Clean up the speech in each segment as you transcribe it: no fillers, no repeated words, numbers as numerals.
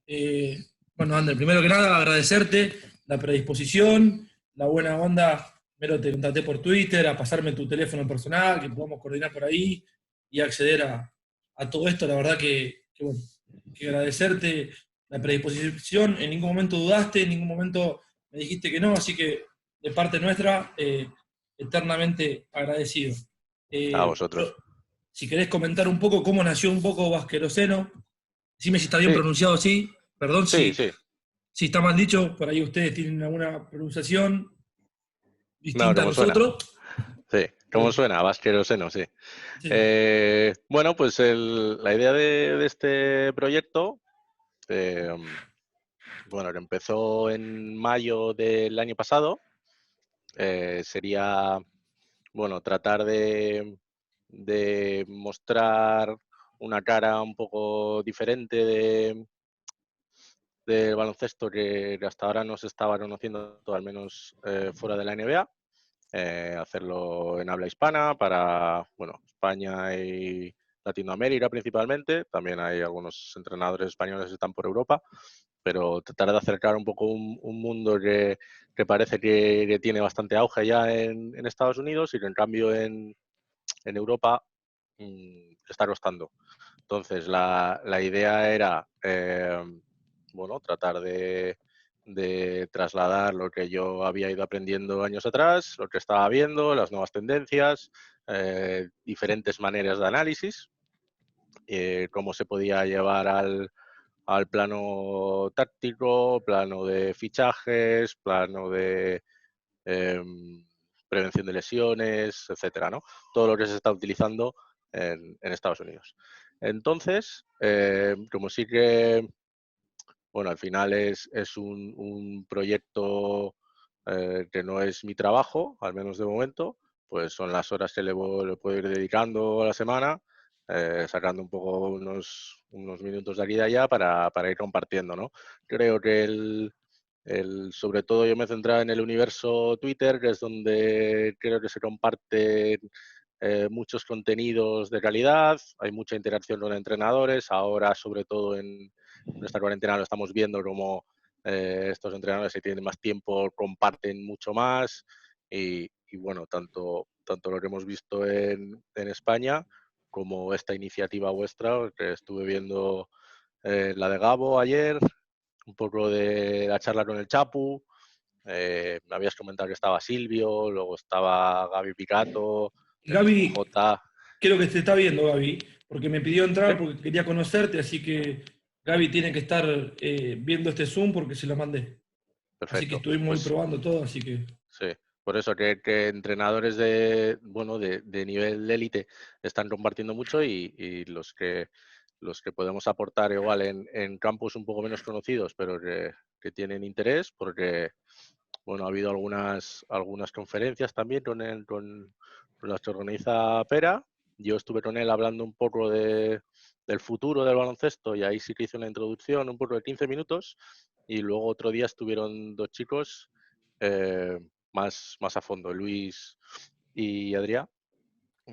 Eh, bueno, Ander, primero que nada, agradecerte la predisposición, la buena onda. Primero te contacté por Twitter, a pasarme tu teléfono personal, que podamos coordinar por ahí y acceder a todo esto. La verdad bueno, que agradecerte la predisposición. En ningún momento dudaste, en ningún momento me dijiste que no, así que de parte nuestra, eternamente agradecido. A Yo, vosotros. si querés comentar un poco cómo nació un poco Vasqueroceno, decime si está bien Sí, pronunciado así, perdón sí, sí. si está mal dicho, por ahí ustedes tienen alguna pronunciación No, distinta a ¿cómo suena? nosotros. Sí, ¿cómo Pero, suena? Vasqueroseno, sí. sí. Bueno, pues la idea de este proyecto, eh, bueno, que empezó en mayo del año pasado, sería, bueno, tratar de mostrar una cara un poco diferente del baloncesto que hasta ahora no se estaba conociendo, al menos fuera de la NBA. Hacerlo en habla hispana para, bueno, España y Latinoamérica principalmente. También hay algunos entrenadores españoles que están por Europa, pero tratar de acercar un poco un mundo que parece que tiene bastante auge ya en Estados Unidos y que en cambio en Europa está costando. Entonces, la idea era, bueno, tratar de trasladar lo que yo había ido aprendiendo años atrás, lo que estaba viendo, las nuevas tendencias, diferentes maneras de análisis, cómo se podía llevar al plano táctico, plano de fichajes, plano de prevención de lesiones, etcétera, ¿no? Todo lo que se está utilizando en Estados Unidos. Entonces, como sí que, bueno, al final es un proyecto que no es mi trabajo, al menos de momento, pues son las horas que le puedo ir dedicando a la semana, sacando un poco unos minutos de aquí y de allá para ir compartiendo, ¿no? Creo que sobre todo yo me he centrado en el universo Twitter, que es donde creo que se comparten muchos contenidos de calidad, hay mucha interacción con entrenadores, ahora sobre todo en esta cuarentena lo estamos viendo como estos entrenadores que tienen más tiempo comparten mucho más y bueno, tanto lo que hemos visto en España como esta iniciativa vuestra, que estuve viendo la de Gabo ayer, un poco de la charla con el Chapu, me habías comentado que estaba Silvio, luego estaba Gaby Picato, Gaby, J. creo que te está viendo, Gaby, porque me pidió ¿Sí? entrar porque quería conocerte, así que Gaby tiene que estar viendo este Zoom porque se lo mandé. Así que Perfecto. estuvimos ahí Pues probando todo, así que sí, por eso que entrenadores bueno, de nivel de élite están compartiendo mucho y los que podemos aportar igual en campos un poco menos conocidos, pero que tienen interés, porque bueno, ha habido algunas conferencias también con las que organiza Pera. Yo estuve con él hablando un poco del futuro del baloncesto y ahí sí que hice una introducción, un poco de 15 minutos. Y luego otro día estuvieron dos chicos eh, más a fondo, Luis y Adrián,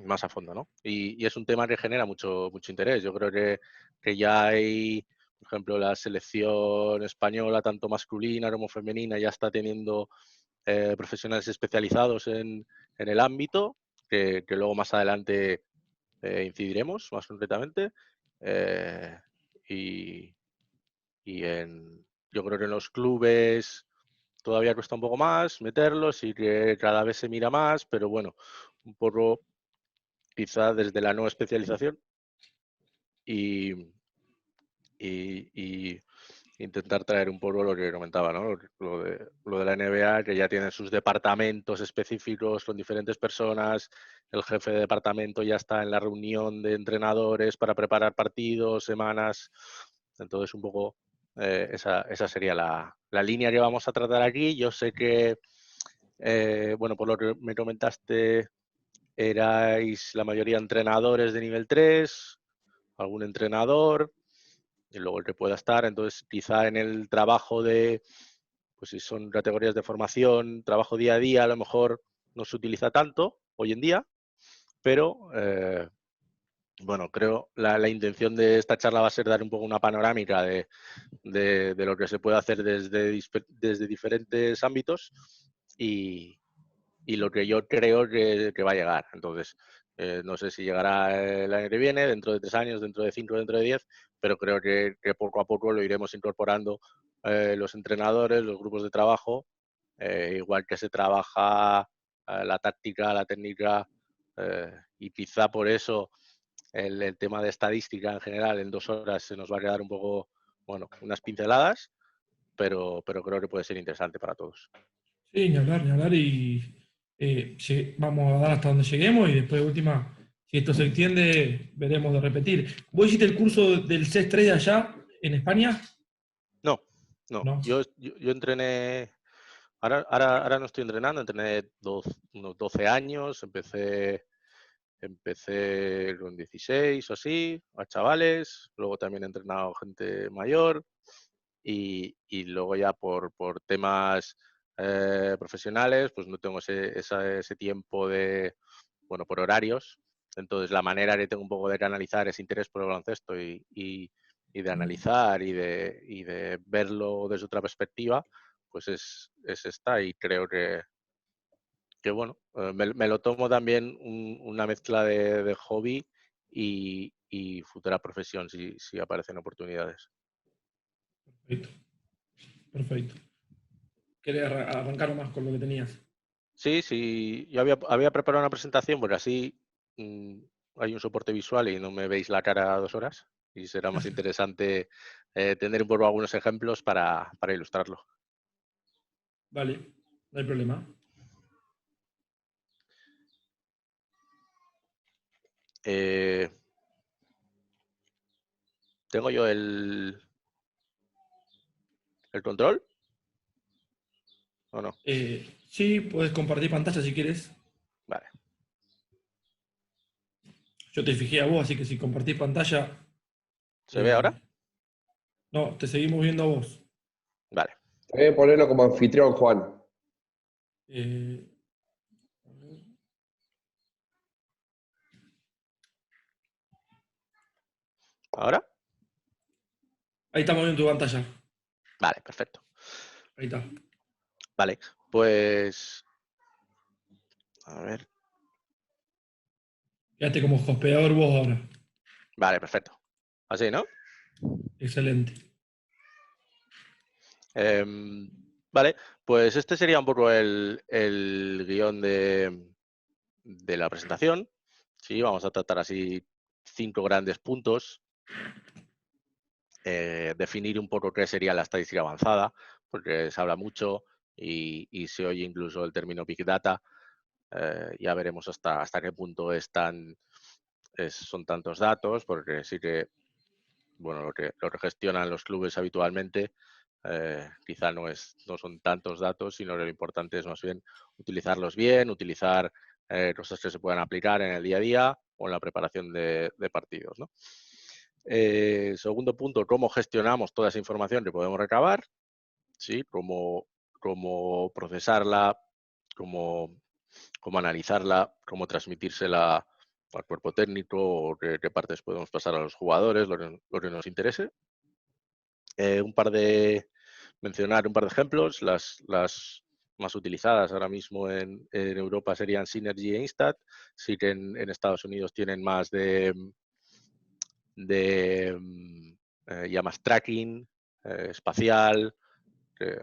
más a fondo, ¿no? Y es un tema que genera mucho interés. Yo creo que ya hay, por ejemplo, la selección española, tanto masculina como femenina, ya está teniendo profesionales especializados en el ámbito, que luego más adelante incidiremos más concretamente. Eh, y, yo creo que en los clubes todavía cuesta un poco más meterlos y que cada vez se mira más, pero bueno, un poco quizá desde la no especialización y, y intentar traer un poco lo que comentaba, ¿no? Lo de la NBA, que ya tiene sus departamentos específicos con diferentes personas, el jefe de departamento ya está en la reunión de entrenadores para preparar partidos, semanas, entonces un poco esa sería la línea que vamos a tratar aquí. Yo sé que, bueno, por lo que me comentaste, erais la mayoría entrenadores de nivel 3, algún entrenador, y luego el que pueda estar. Entonces, quizá en el trabajo pues si son categorías de formación, trabajo día a día, a lo mejor no se utiliza tanto hoy en día, pero Bueno, creo la intención de esta charla va a ser dar un poco una panorámica de lo que se puede hacer desde diferentes ámbitos y, y lo que yo creo que va a llegar. Entonces, no sé si llegará el año que viene, dentro de 3 años, dentro de 5, dentro de 10, pero creo que poco a poco lo iremos incorporando los entrenadores, los grupos de trabajo, igual que se trabaja la táctica, la técnica, y quizá por eso el tema de estadística en general en 2 horas se nos va a quedar un poco, bueno, unas pinceladas, pero creo que puede ser interesante para todos. Sí, ni hablar y vamos a dar hasta donde lleguemos y después de última, si esto se extiende, veremos de repetir. ¿Vos hiciste el curso del CES 3 de allá en España? No, no, No. yo entrené, ahora no estoy entrenando, entrené unos 12 años, empecé con 16 o así, a chavales, luego también he entrenado gente mayor y luego ya por temas profesionales, pues no tengo ese tiempo bueno, por horarios. Entonces, la manera que tengo un poco de canalizar ese interés por el baloncesto y de analizar y de verlo desde otra perspectiva, pues es esta y creo que bueno, me lo tomo también una mezcla de hobby y futura profesión si aparecen oportunidades. Perfecto, perfecto. ¿Querés arrancar más con lo que tenías? Sí, sí, yo había preparado una presentación porque así mm, hay un soporte visual y no me veis la cara 2 horas y será más interesante tener un poco algunos ejemplos para ilustrarlo. Vale, no hay problema. Eh, ¿Tengo yo el control o no? Sí, puedes compartir pantalla si quieres. Vale, Yo te fijé a vos, así que si compartís pantalla, ¿se ve ahora? eh, no, te seguimos viendo a vos. Vale, Voy a ponerlo como anfitrión, Juan. Eh, ¿ahora? Ahí estamos viendo tu pantalla. Vale, perfecto. Ahí está. Vale, pues a ver, Quedaste como hospedador vos ahora. vale, perfecto. Así, ¿no? Excelente. Vale, pues este sería un poco el guión de la presentación. Sí, vamos a tratar así 5 grandes puntos. Definir un poco qué sería la estadística avanzada, porque se habla mucho y se oye incluso el término Big Data. Ya veremos hasta qué punto son tantos datos, porque sí que, bueno, lo que gestionan los clubes habitualmente quizá no son tantos datos, sino que lo importante es más bien utilizarlos bien, utilizar cosas que se puedan aplicar en el día a día o en la preparación de partidos, ¿no? Segundo punto, cómo gestionamos toda esa información que podemos recabar, ¿sí? Cómo procesarla, cómo analizarla, cómo transmitírsela al cuerpo técnico o qué partes podemos pasar a los jugadores, lo que nos interese. Mencionar un par de ejemplos. Las más utilizadas ahora mismo en Europa serían Synergy e Instat. Sí que en Estados Unidos tienen más ya más tracking espacial,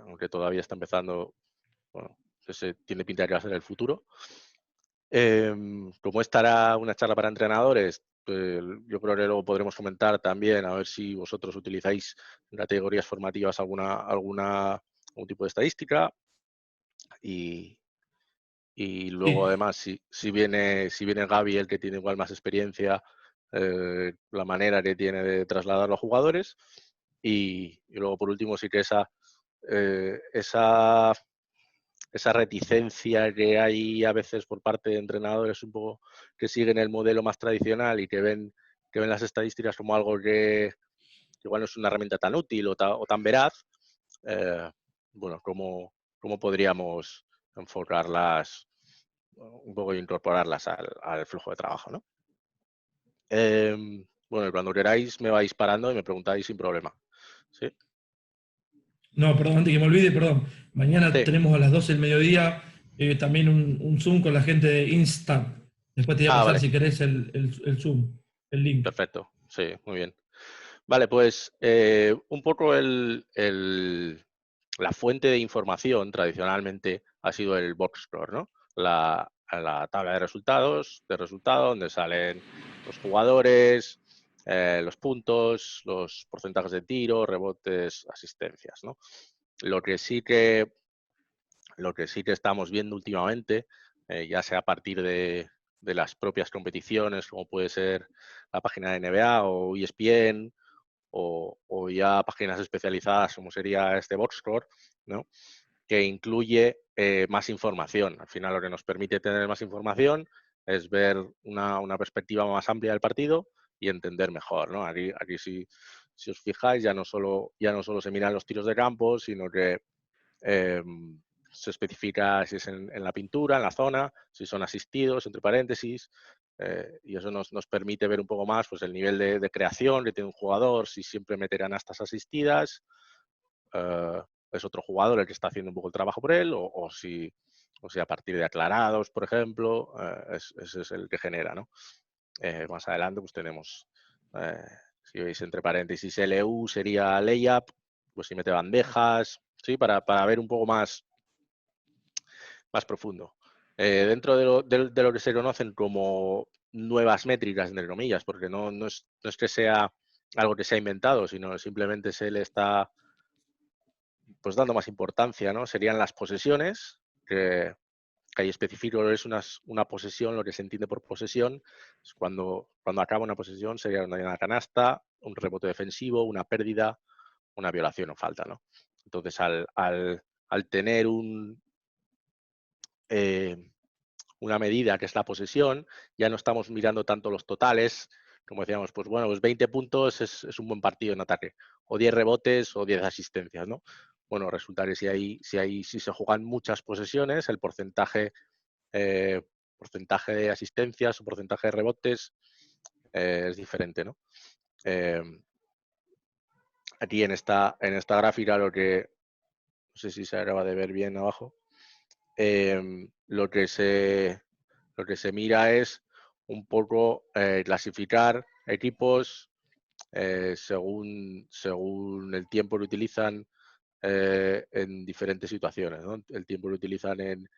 aunque todavía está empezando, bueno, que se tiene pinta de que va a ser el futuro. Como estará una charla para entrenadores, yo creo que luego podremos comentar también a ver si vosotros utilizáis en categorías formativas algún tipo de estadística y luego Sí, además si viene Gaby, el que tiene igual más experiencia, la manera que tiene de trasladar a los jugadores y luego por último sí que eh, esa esa reticencia que hay a veces por parte de entrenadores un poco que siguen el modelo más tradicional y que ven las estadísticas como algo que igual no es una herramienta tan útil o tan veraz, eh, bueno, ¿cómo podríamos enfocarlas un poco e incorporarlas al flujo de trabajo, ¿no? Bueno, cuando queráis me vais parando y me preguntáis sin problema. ¿Sí? No, perdón, antes que me olvide, perdón. Mañana Sí, tenemos a las 12 del mediodía también un Zoom con la gente de Instant. Después te voy a pasar, vale, si querés, el Zoom, el link. perfecto. Sí, muy bien. Vale, pues un poco la fuente de información tradicionalmente ha sido el box score, ¿no? La tabla de resultados, donde salen los jugadores, los puntos, los porcentajes de tiro, rebotes, asistencias, ¿no? Lo que sí que, lo que sí que estamos viendo últimamente, ya sea a partir de las propias competiciones, como puede ser la página de NBA o ESPN, o ya páginas especializadas como sería este Boxscore, ¿no? Que incluye más información. Al final lo que nos permite tener más información es ver una perspectiva más amplia del partido y entender mejor, ¿no? Aquí si os fijáis ya no solo se miran los tiros de campo, sino que eh, se especifica si es en la pintura, en la zona, si son asistidos, entre paréntesis, y eso nos permite ver un poco más pues, el nivel de creación que tiene un jugador, si siempre mete canastas asistidas, eh, es otro jugador el que está haciendo un poco el trabajo por él, o si a partir de aclarados, por ejemplo, ese es el que genera, ¿no? Más adelante pues tenemos, eh, si veis entre paréntesis, LU sería layup, pues si mete bandejas, ¿sí? Para ver un poco más profundo. Dentro de lo que se conocen como nuevas métricas, entre comillas, porque no es que sea algo que se ha inventado, sino simplemente se le está pues dando más importancia, ¿no? Serían las posesiones, que ahí especifico lo que es una posesión, lo que se entiende por posesión, es cuando acaba una posesión sería una canasta, un rebote defensivo, una pérdida, una violación o falta, ¿no? Entonces, al tener eh, una medida que es la posesión, ya no estamos mirando tanto los totales, como decíamos, pues bueno, pues 20 puntos es un buen partido en ataque, o 10 rebotes o 10 asistencias, ¿no? Bueno, resulta que si se juegan muchas posesiones, el porcentaje de asistencias o porcentaje de rebotes es diferente, ¿no? Eh, Aquí en esta gráfica no sé si se acaba de ver bien abajo, lo que se mira es un poco clasificar equipos según el tiempo que utilizan en diferentes situaciones, ¿no? El tiempo que utilizan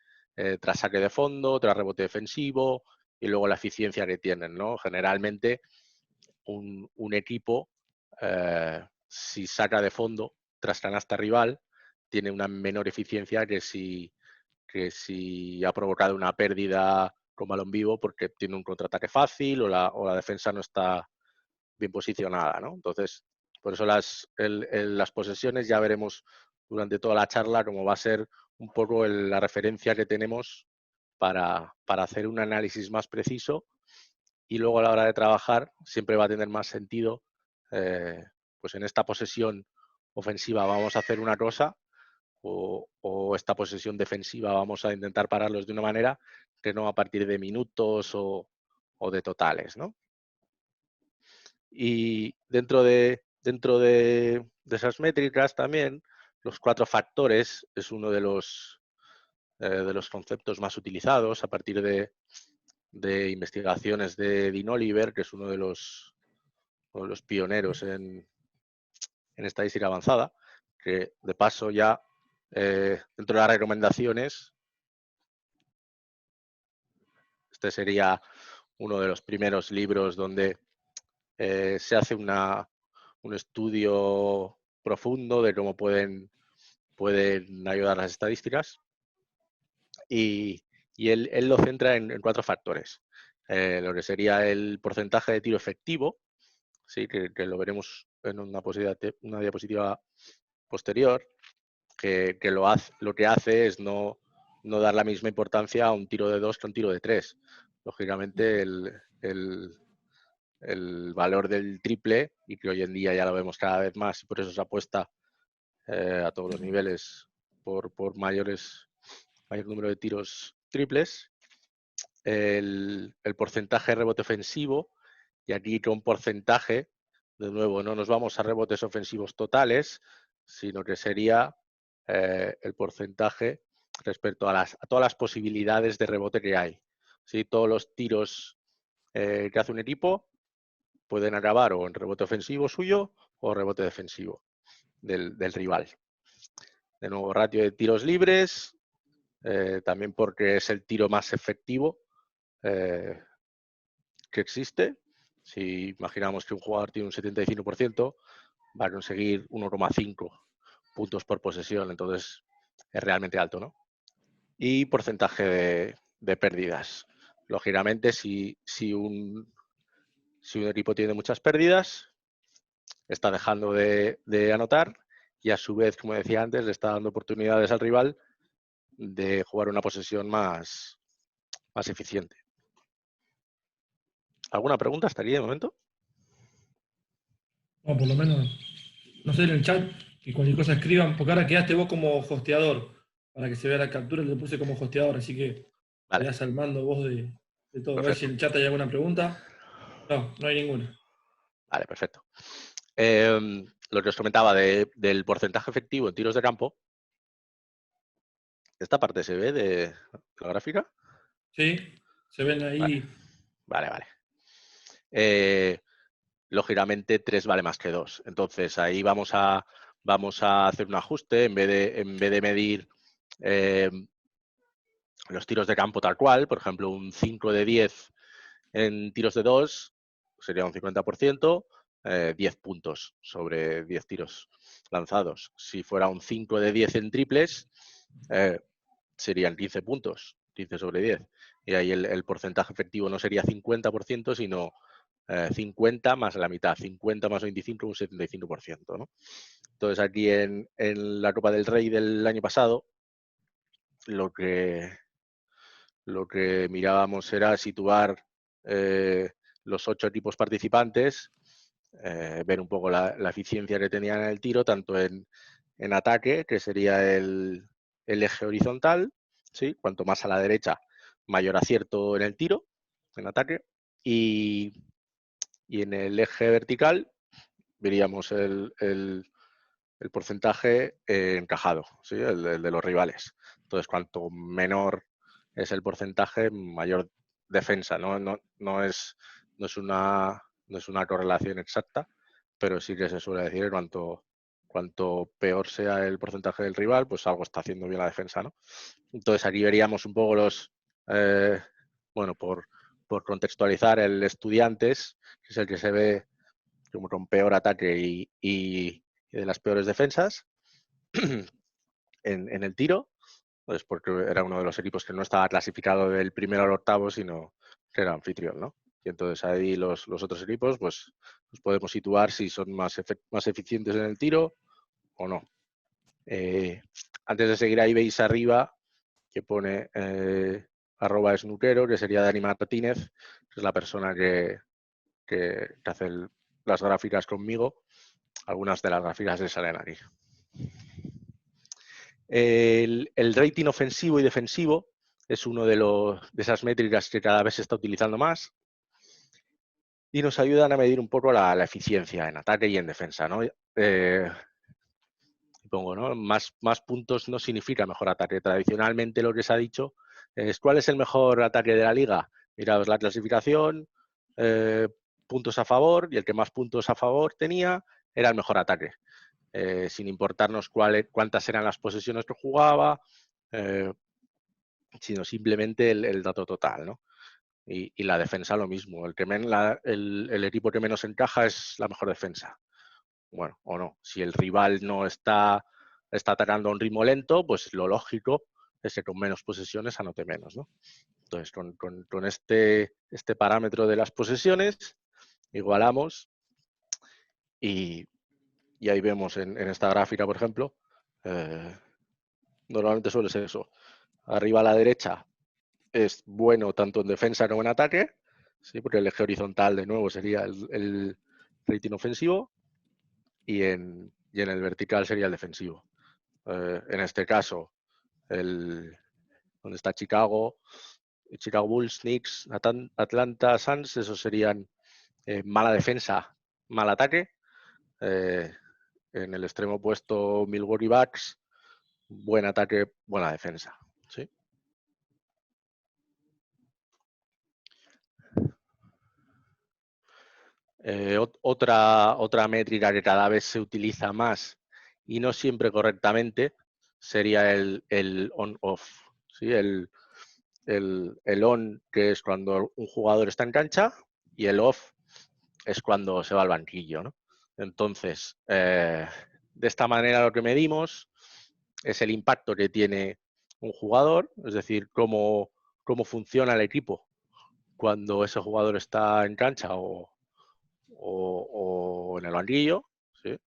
tras saque de fondo, tras rebote defensivo y luego la eficiencia que tienen, ¿no? Generalmente un equipo, si saca de fondo tras canasta rival, tiene una menor eficiencia que si ha provocado una pérdida con balón vivo porque tiene un contraataque fácil o la defensa no está bien posicionada, ¿no? Entonces, por eso las posesiones ya veremos durante toda la charla cómo va a ser un poco la referencia que tenemos para hacer un análisis más preciso, y luego a la hora de trabajar siempre va a tener más sentido, pues en esta posesión ofensiva vamos a hacer una cosa, o esta posesión defensiva vamos a intentar pararlos de una manera que no a partir de minutos o de totales, ¿no? Y dentro de esas métricas también, los 4 factores es uno de los conceptos más utilizados a partir de investigaciones de Dean Oliver, que es uno de los pioneros en estadística avanzada, que de paso ya dentro de las recomendaciones, este sería uno de los primeros libros donde se hace un estudio profundo de cómo pueden ayudar las estadísticas, y él lo centra en 4 factores. Lo que sería el porcentaje de tiro efectivo, ¿sí? que lo veremos en una diapositiva posterior, que lo que hace es no dar la misma importancia a un tiro de 2 que a un tiro de 3. Lógicamente, el valor del triple, y que hoy en día ya lo vemos cada vez más, y por eso se apuesta a todos los niveles por mayor número de tiros triples. El porcentaje de rebote ofensivo Y aquí con porcentaje, de nuevo, no nos vamos a rebotes ofensivos totales, sino que sería el porcentaje respecto a todas las posibilidades de rebote que hay. ¿Sí? Todos los tiros que hace un equipo pueden acabar o en rebote ofensivo suyo o rebote defensivo del rival. De nuevo, ratio de tiros libres, también porque es el tiro más efectivo que existe. Si imaginamos que un jugador tiene un 75%, va a conseguir 1,5 puntos por posesión, entonces es realmente alto, ¿no? Y porcentaje de pérdidas. Lógicamente, si un equipo tiene muchas pérdidas, está dejando de anotar y a su vez, como decía antes, le está dando oportunidades al rival de jugar una posesión más eficiente. ¿Alguna pregunta hasta aquí de momento? No, por lo menos, no sé, en el chat, que cualquier cosa escriban, porque ahora quedaste vos como hosteador, para que se vea la captura, te puse como hosteador, así que Vale, quedás al mando vos de todo. A ver si perfecto. en el chat hay alguna pregunta. No, no hay ninguna. Vale, perfecto. Lo que os comentaba del porcentaje efectivo en tiros de campo, ¿esta parte se ve de la gráfica? Sí, se ven Vale, ahí. vale. Lógicamente 3 vale más que 2. Entonces ahí vamos a hacer un ajuste en vez de medir los tiros de campo tal cual, por ejemplo, un 5 de 10 en tiros de 2 sería un 50%, 10 puntos sobre 10 tiros lanzados. Si fuera un 5 de 10 en triples, serían 15 puntos, 15 sobre 10. Y ahí el porcentaje efectivo no sería 50%, sino 50 más la mitad, 50 más 25, un 75%, ¿no? Entonces aquí en la Copa del Rey del año pasado, lo que mirábamos era situar los 8 equipos participantes, ver un poco la eficiencia que tenían en el tiro, tanto en ataque, que sería el eje horizontal, ¿sí? Cuanto más a la derecha, mayor acierto en el tiro, en ataque, y en el eje vertical veríamos el porcentaje encajado, ¿sí? El de los rivales. Entonces, cuanto menor es el porcentaje, mayor defensa. No es una correlación exacta, pero sí que se suele decir que cuanto peor sea el porcentaje del rival, pues algo está haciendo bien la defensa, ¿no? Entonces aquí veríamos un poco por contextualizar, el Estudiantes, que es el que se ve como con peor ataque y de las peores defensas en el tiro, pues porque era uno de los equipos que no estaba clasificado del primero al octavo, sino que era anfitrión, ¿no? Y entonces ahí los otros equipos, pues nos podemos situar si son más eficientes en el tiro o no. Antes de seguir ahí veis arriba que pone @snuquero, que sería Dani Martínez, que es la persona que hace las gráficas conmigo. Algunas de las gráficas le salen aquí. El rating ofensivo y defensivo es uno de esas métricas que cada vez se está utilizando más y nos ayudan a medir un poco la eficiencia en ataque y en defensa, ¿no? Supongo, ¿no? Más puntos no significa mejor ataque. Tradicionalmente lo que se ha dicho es ¿cuál es el mejor ataque de la liga? Miraos la clasificación, puntos a favor, y el que más puntos a favor tenía era el mejor ataque. Sin importarnos cuántas eran las posesiones que jugaba, sino simplemente el dato total, ¿no? Y la defensa lo mismo. El equipo que menos encaja es la mejor defensa. Bueno, o no. Si el rival no está atacando a un ritmo lento, pues lo lógico es que con menos posesiones anote menos, ¿no? Entonces, con este parámetro de las posesiones, igualamos y ahí vemos en esta gráfica, por ejemplo, normalmente suele ser eso. Arriba a la derecha es bueno tanto en defensa como en ataque, ¿sí? Porque el eje horizontal, de nuevo, sería el rating ofensivo y en el vertical sería el defensivo. En este caso, donde está Chicago Bulls, Knicks, Atlanta Suns, esos serían mala defensa, mal ataque. En el extremo opuesto, Milwaukee Bucks, buen ataque, buena defensa. ¿Sí? Otra métrica que cada vez se utiliza más y no siempre correctamente sería el on-off. ¿Sí? El on, que es cuando un jugador está en cancha, y el off es cuando se va al banquillo, ¿no? Entonces, de esta manera lo que medimos es el impacto que tiene un jugador, es decir, cómo funciona el equipo cuando ese jugador está en cancha o en el banquillo, ¿sí?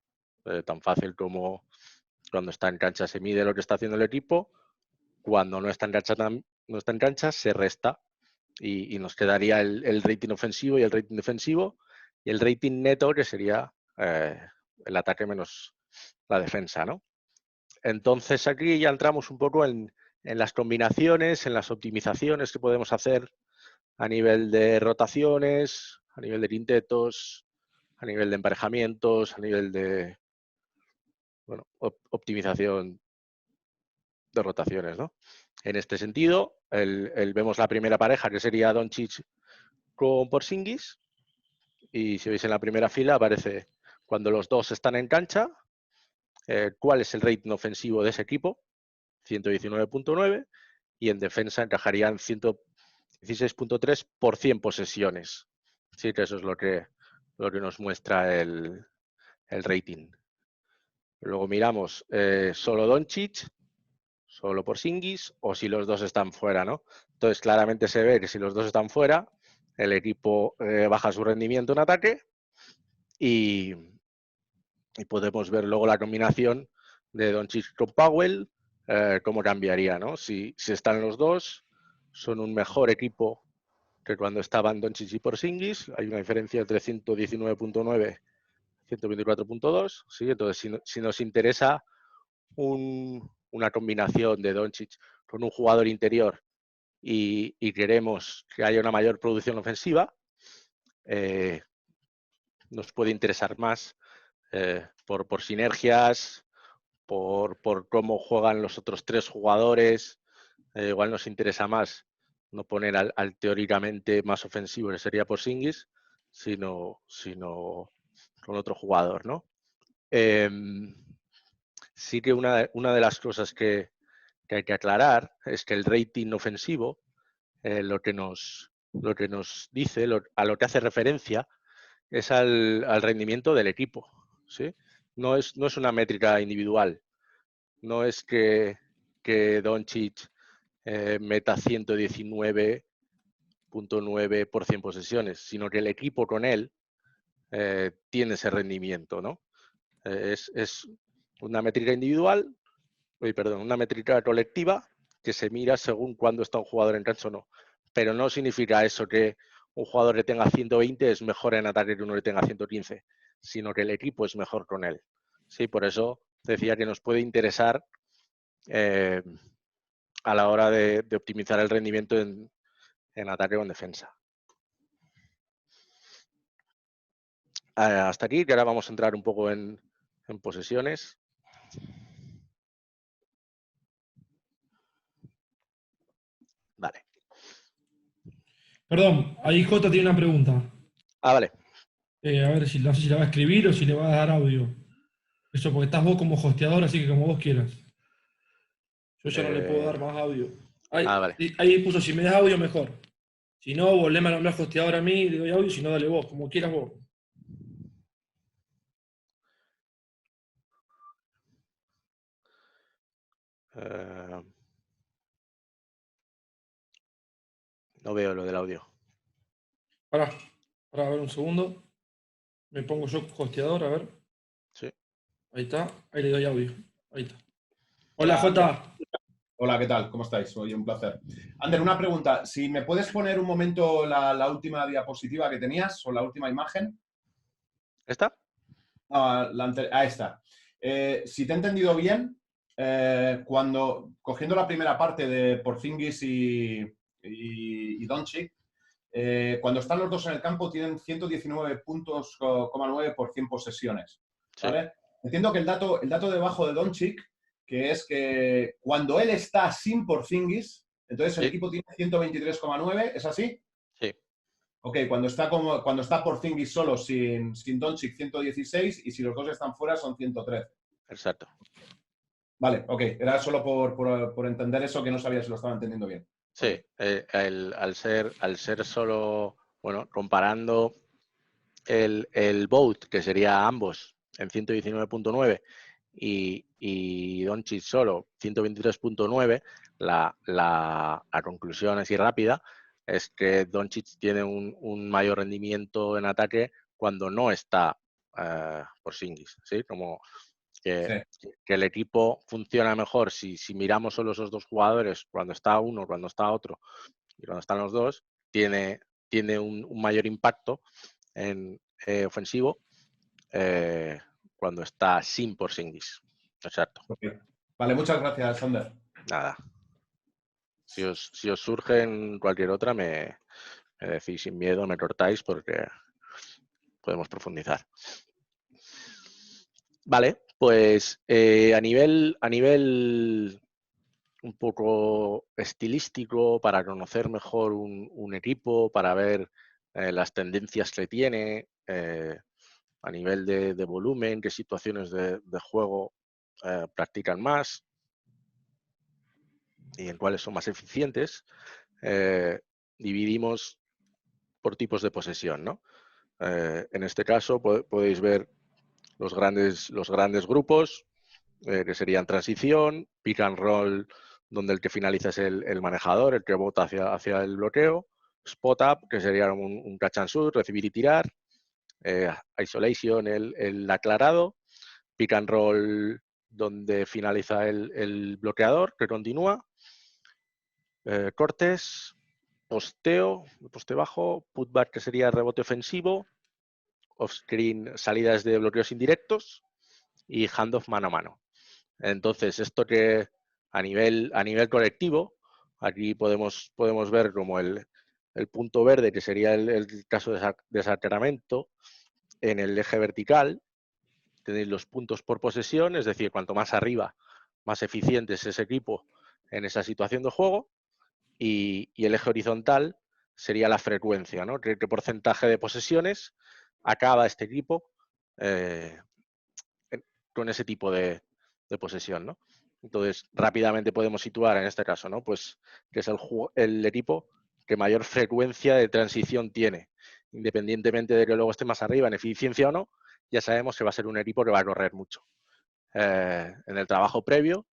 Tan fácil como cuando está en cancha se mide lo que está haciendo el equipo, cuando no está en cancha se resta y nos quedaría el rating ofensivo y el rating defensivo y el rating neto, que sería el ataque menos la defensa, ¿no? Entonces aquí ya entramos un poco en las combinaciones, en las optimizaciones que podemos hacer a nivel de rotaciones, a nivel de quintetos, a nivel de emparejamientos, a nivel de optimización de rotaciones, ¿no? En este sentido, vemos la primera pareja, que sería Doncic con Porzingis, y si veis en la primera fila aparece cuando los dos están en cancha, cuál es el rating ofensivo de ese equipo, 119.9, y en defensa encajarían 116.3 por 100 posesiones. Sí, que eso es lo que nos muestra el rating. Luego miramos solo Doncic, solo Porzingis, o si los dos están fuera, ¿no? Entonces claramente se ve que si los dos están fuera, el equipo baja su rendimiento en ataque y podemos ver luego la combinación de Doncic con Powell, cómo cambiaría, ¿no? Si están los dos, son un mejor equipo que cuando estaban Doncic y Porzingis. Hay una diferencia entre 119.9 y 124.2. ¿Sí? Entonces, si nos interesa una combinación de Doncic con un jugador interior y queremos que haya una mayor producción ofensiva, nos puede interesar más por sinergias, por cómo juegan los otros tres jugadores. Igual nos interesa más no poner al teóricamente más ofensivo, que sería Porzingis, sino con otro jugador, ¿no? Sí que una de las cosas que hay que aclarar es que el rating ofensivo, lo que nos dice, a lo que hace referencia, es al rendimiento del equipo, ¿sí? No es una métrica individual. No es que Doncic meta 119.9 por 100 posesiones, sino que el equipo con él tiene ese rendimiento, ¿no? Es una métrica individual, una métrica colectiva que se mira según cuándo está un jugador en cancha o no. Pero no significa eso que un jugador que tenga 120 es mejor en ataque que uno que tenga 115, sino que el equipo es mejor con él. Sí, por eso decía que nos puede interesar a la hora de optimizar el rendimiento en ataque o en defensa. Hasta aquí, que ahora vamos a entrar un poco en posesiones. Vale. Perdón, ahí J tiene una pregunta. Vale. A ver, si no sé si la va a escribir o si le va a dar audio. Eso porque estás vos como hosteador, así que como vos quieras. Yo ya no le puedo dar más audio. Vale. Ahí puso, si me das audio, mejor. Si no, volveme a nombrar hosteador a mí, le doy audio, si no, dale vos, como quieras vos. No veo lo del audio. Pará, a ver un segundo. Me pongo yo hosteador, a ver. Sí. Ahí está, ahí le doy audio. Ahí está. Hola, Jota. Hola, ¿qué tal? ¿Cómo estáis? Oye, un placer. Ander, una pregunta. Si me puedes poner un momento la última diapositiva que tenías o la última imagen. ¿Esta? Esta. Si te he entendido bien, cogiendo la primera parte de Porzingis y Doncic, cuando están los dos en el campo tienen 119 puntos, 9 por 100 posesiones. ¿Vale? Sí. Entiendo que el dato debajo de Doncic, que es que cuando él está sin Porzingis, entonces el equipo tiene 123,9, ¿es así? Sí. Ok, cuando está Porzingis solo sin Doncic, 116, y si los dos están fuera son 113. Exacto. Vale, ok. Era solo por entender eso, que no sabía si lo estaba entendiendo bien. Sí, al ser solo, bueno, comparando el vote, que sería ambos en 119.9 y Doncic solo 123.9, la conclusión así rápida es que Doncic tiene un mayor rendimiento en ataque cuando no está Porzingis, ¿sí? Como que el equipo funciona mejor si miramos solo esos dos jugadores, cuando está uno, cuando está otro y cuando están los dos, tiene un mayor impacto en ofensivo cuando está sin Porzingis. Exacto. Okay. Vale, muchas gracias, Sander. Nada. Si os surge en cualquier otra, me decís sin miedo, me cortáis porque podemos profundizar. Vale, pues a nivel un poco estilístico, para conocer mejor un equipo, para ver las tendencias que tiene, a nivel de volumen, qué situaciones de juego practican más y en cuáles son más eficientes, dividimos por tipos de posesión, ¿no? En este caso podéis ver los grandes grupos, que serían transición, pick and roll, donde el que finaliza es el manejador, el que bota hacia el bloqueo, spot up, que sería un catch and shoot, recibir y tirar, isolation, el aclarado, pick and roll, donde finaliza el bloqueador, que continúa, cortes, poste bajo, putback, que sería rebote ofensivo, off-screen, salidas de bloqueos indirectos y handoff mano a mano. Entonces, esto que a nivel colectivo, aquí podemos ver como el punto verde, que sería el caso de desacaramiento, en el eje vertical tenéis los puntos por posesión, es decir, cuanto más arriba, más eficiente es ese equipo en esa situación de juego, y el eje horizontal sería la frecuencia, ¿no? ¿Qué porcentaje de posesiones acaba este equipo con ese tipo de posesión, ¿no? Entonces, rápidamente podemos situar en este caso, ¿no? Pues que es el equipo que mayor frecuencia de transición tiene, independientemente de que luego esté más arriba en eficiencia o no, ya sabemos que va a ser un equipo que va a correr mucho. En el trabajo previo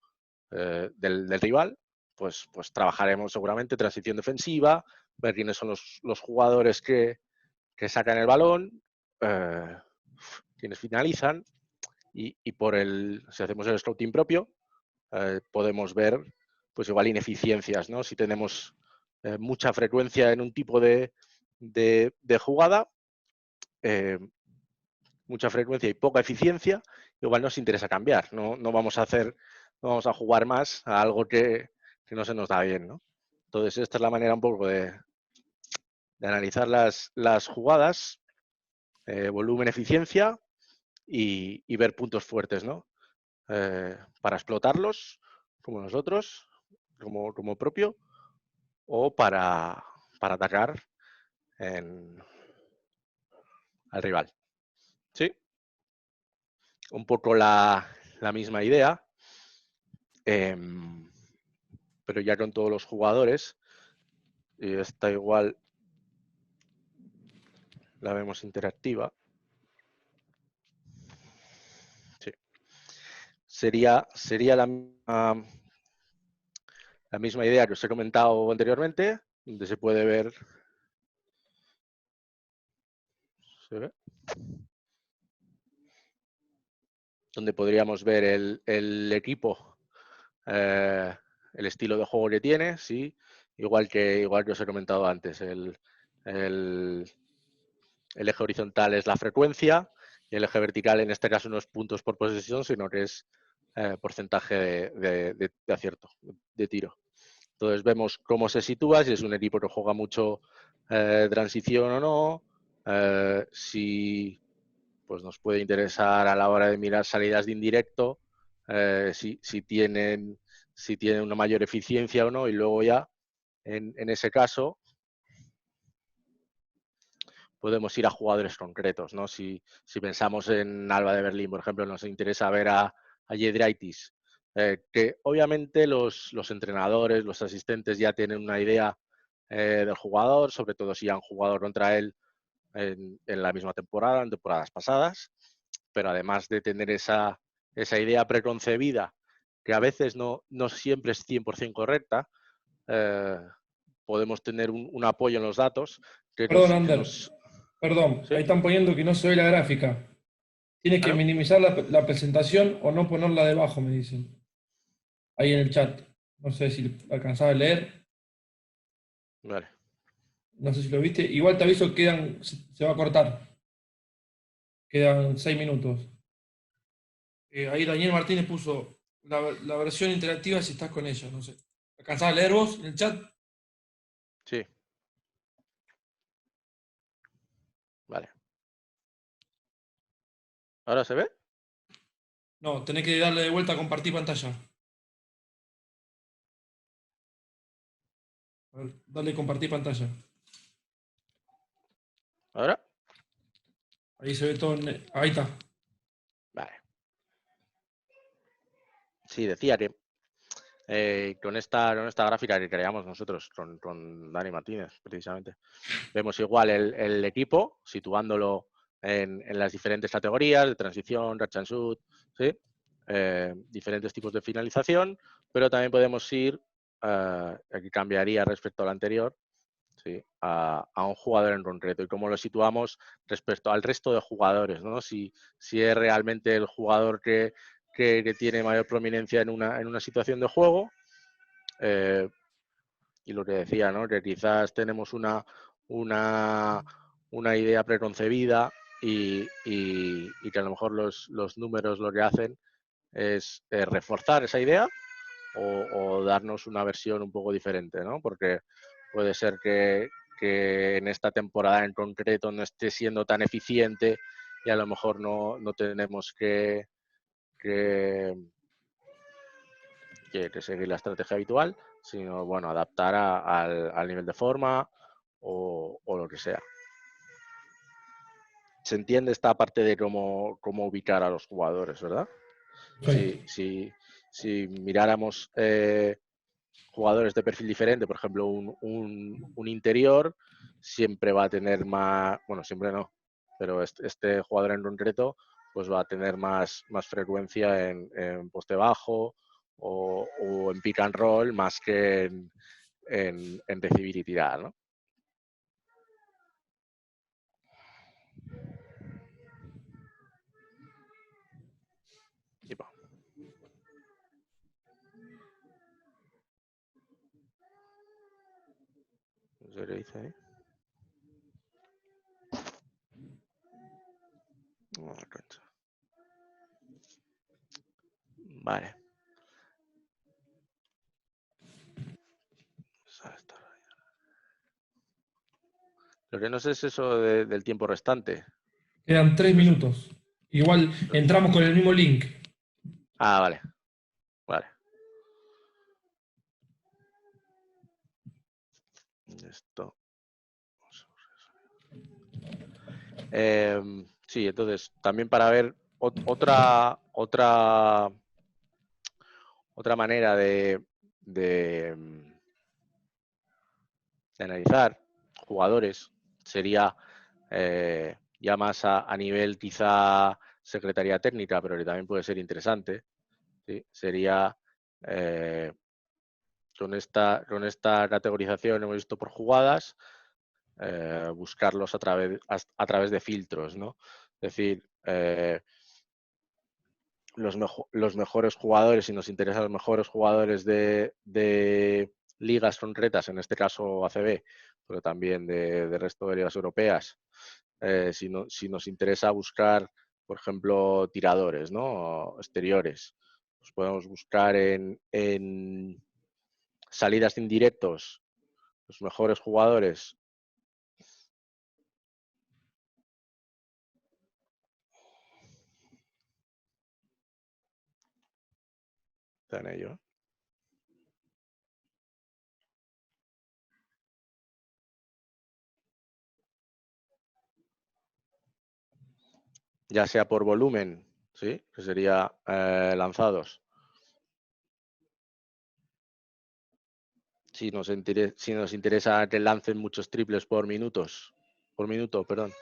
del rival, pues trabajaremos seguramente transición defensiva, ver quiénes son los jugadores que sacan el balón, quienes finalizan, y si hacemos el scouting propio, podemos ver pues igual ineficiencias, ¿no? Si tenemos mucha frecuencia en un tipo de jugada, mucha frecuencia y poca eficiencia, igual nos interesa cambiar. No vamos a jugar más a algo que no se nos da bien, ¿no? Entonces, esta es la manera un poco de analizar las jugadas, volumen, eficiencia y ver puntos fuertes, ¿no? Para explotarlos, como nosotros, como propio, o para atacar al rival. ¿Sí? Un poco la misma idea, pero ya con todos los jugadores, y esta igual la vemos interactiva. Sí. Sería la misma idea que os he comentado anteriormente, donde se puede ver. ¿Se ve? Donde podríamos ver el equipo, el estilo de juego que tiene, sí, igual que os he comentado antes. El eje horizontal es la frecuencia y el eje vertical en este caso no es puntos por posesión, sino que es porcentaje de acierto, de tiro. Entonces vemos cómo se sitúa, si es un equipo que juega mucho transición o no, si pues nos puede interesar a la hora de mirar salidas de indirecto, si tienen una mayor eficiencia o no, y luego ya en ese caso podemos ir a jugadores concretos, ¿no? Si pensamos en Alba de Berlín, por ejemplo, nos interesa ver a Giedraitis, que obviamente los entrenadores, los asistentes ya tienen una idea del jugador, sobre todo si han jugado contra él en la misma temporada, en temporadas pasadas, pero además de tener esa idea preconcebida, que a veces no siempre es 100% correcta, podemos tener un apoyo en los datos que Perdón, nos... Ander. Perdón, ¿Sí? ahí están poniendo que no se ve la gráfica. Tienes que ¿Ah? minimizar la presentación o no ponerla debajo, me dicen. Ahí en el chat. No sé si alcanzaba a leer. Vale. No sé si lo viste. Igual te aviso, se va a cortar. Quedan 6 minutos. Ahí Daniel Martínez puso la versión interactiva si estás con ella. No sé. ¿Alcanzás a leer vos en el chat? Sí. Vale. ¿Ahora se ve? No, tenés que darle de vuelta a compartir pantalla. A ver, dale compartir pantalla. ¿Ahora? Ahí se ve todo. Ahí está. Vale. Sí, decía que con esta gráfica que creamos nosotros, con Dani Martínez, precisamente, vemos igual el equipo, situándolo en las diferentes categorías de transición, catch and shoot, ¿sí? Diferentes tipos de finalización, pero también podemos ir, aquí cambiaría respecto al anterior, ¿sí? a un jugador en concreto y cómo lo situamos respecto al resto de jugadores, ¿no? Si es realmente el jugador que tiene mayor prominencia en una situación de juego, y lo que decía, ¿no? Que quizás tenemos una idea preconcebida y que a lo mejor los números lo que hacen es reforzar esa idea o darnos una versión un poco diferente, ¿no? Porque puede ser que en esta temporada en concreto no esté siendo tan eficiente y a lo mejor no tenemos que seguir la estrategia habitual, sino, bueno, adaptar al nivel de forma o lo que sea. Se entiende esta parte de cómo ubicar a los jugadores, ¿verdad? Si miráramos jugadores de perfil diferente, por ejemplo, un interior siempre va a tener más, bueno, siempre no, pero este jugador en concreto pues va a tener más frecuencia en poste bajo o en pick and roll más que en recibir y tirar, ¿no? Y va. No sé qué dice ahí. Vale. Lo que no sé es eso del tiempo restante. Quedan 3 minutos. Igual entramos con el mismo link. Ah, vale. Vale. Esto. Sí, entonces, también para ver otra manera de analizar jugadores sería ya más a nivel quizá secretaría técnica, pero que también puede ser interesante, ¿sí? Sería con esta categorización hemos visto por jugadas, buscarlos a través de filtros, ¿no? Es decir, los mejores jugadores, si nos interesan los mejores jugadores de ligas concretas, en este caso ACB, pero también de resto de ligas europeas, si nos interesa buscar, por ejemplo, tiradores, ¿no? Exteriores, pues podemos buscar en salidas de indirectos los mejores jugadores Está en ello. Ya sea por volumen, ¿sí? Que sería lanzados. Si nos interesa que lancen muchos triples por minuto, perdón.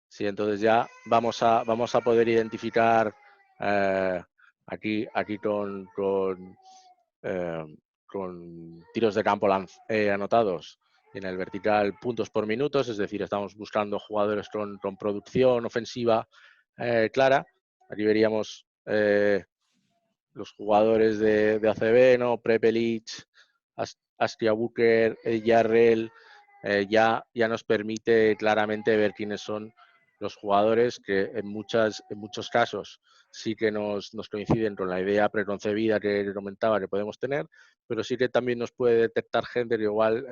Sí, entonces ya vamos a poder identificar aquí con tiros de campo anotados en el vertical puntos por minutos, es decir, estamos buscando jugadores con producción ofensiva clara. Aquí veríamos los jugadores de ACB, ¿no? Prepelic, Astia Booker, Yarrell, ya nos permite claramente ver quiénes son los jugadores que en muchos casos sí que nos coinciden con la idea preconcebida que comentaba que podemos tener, pero sí que también nos puede detectar gente que igual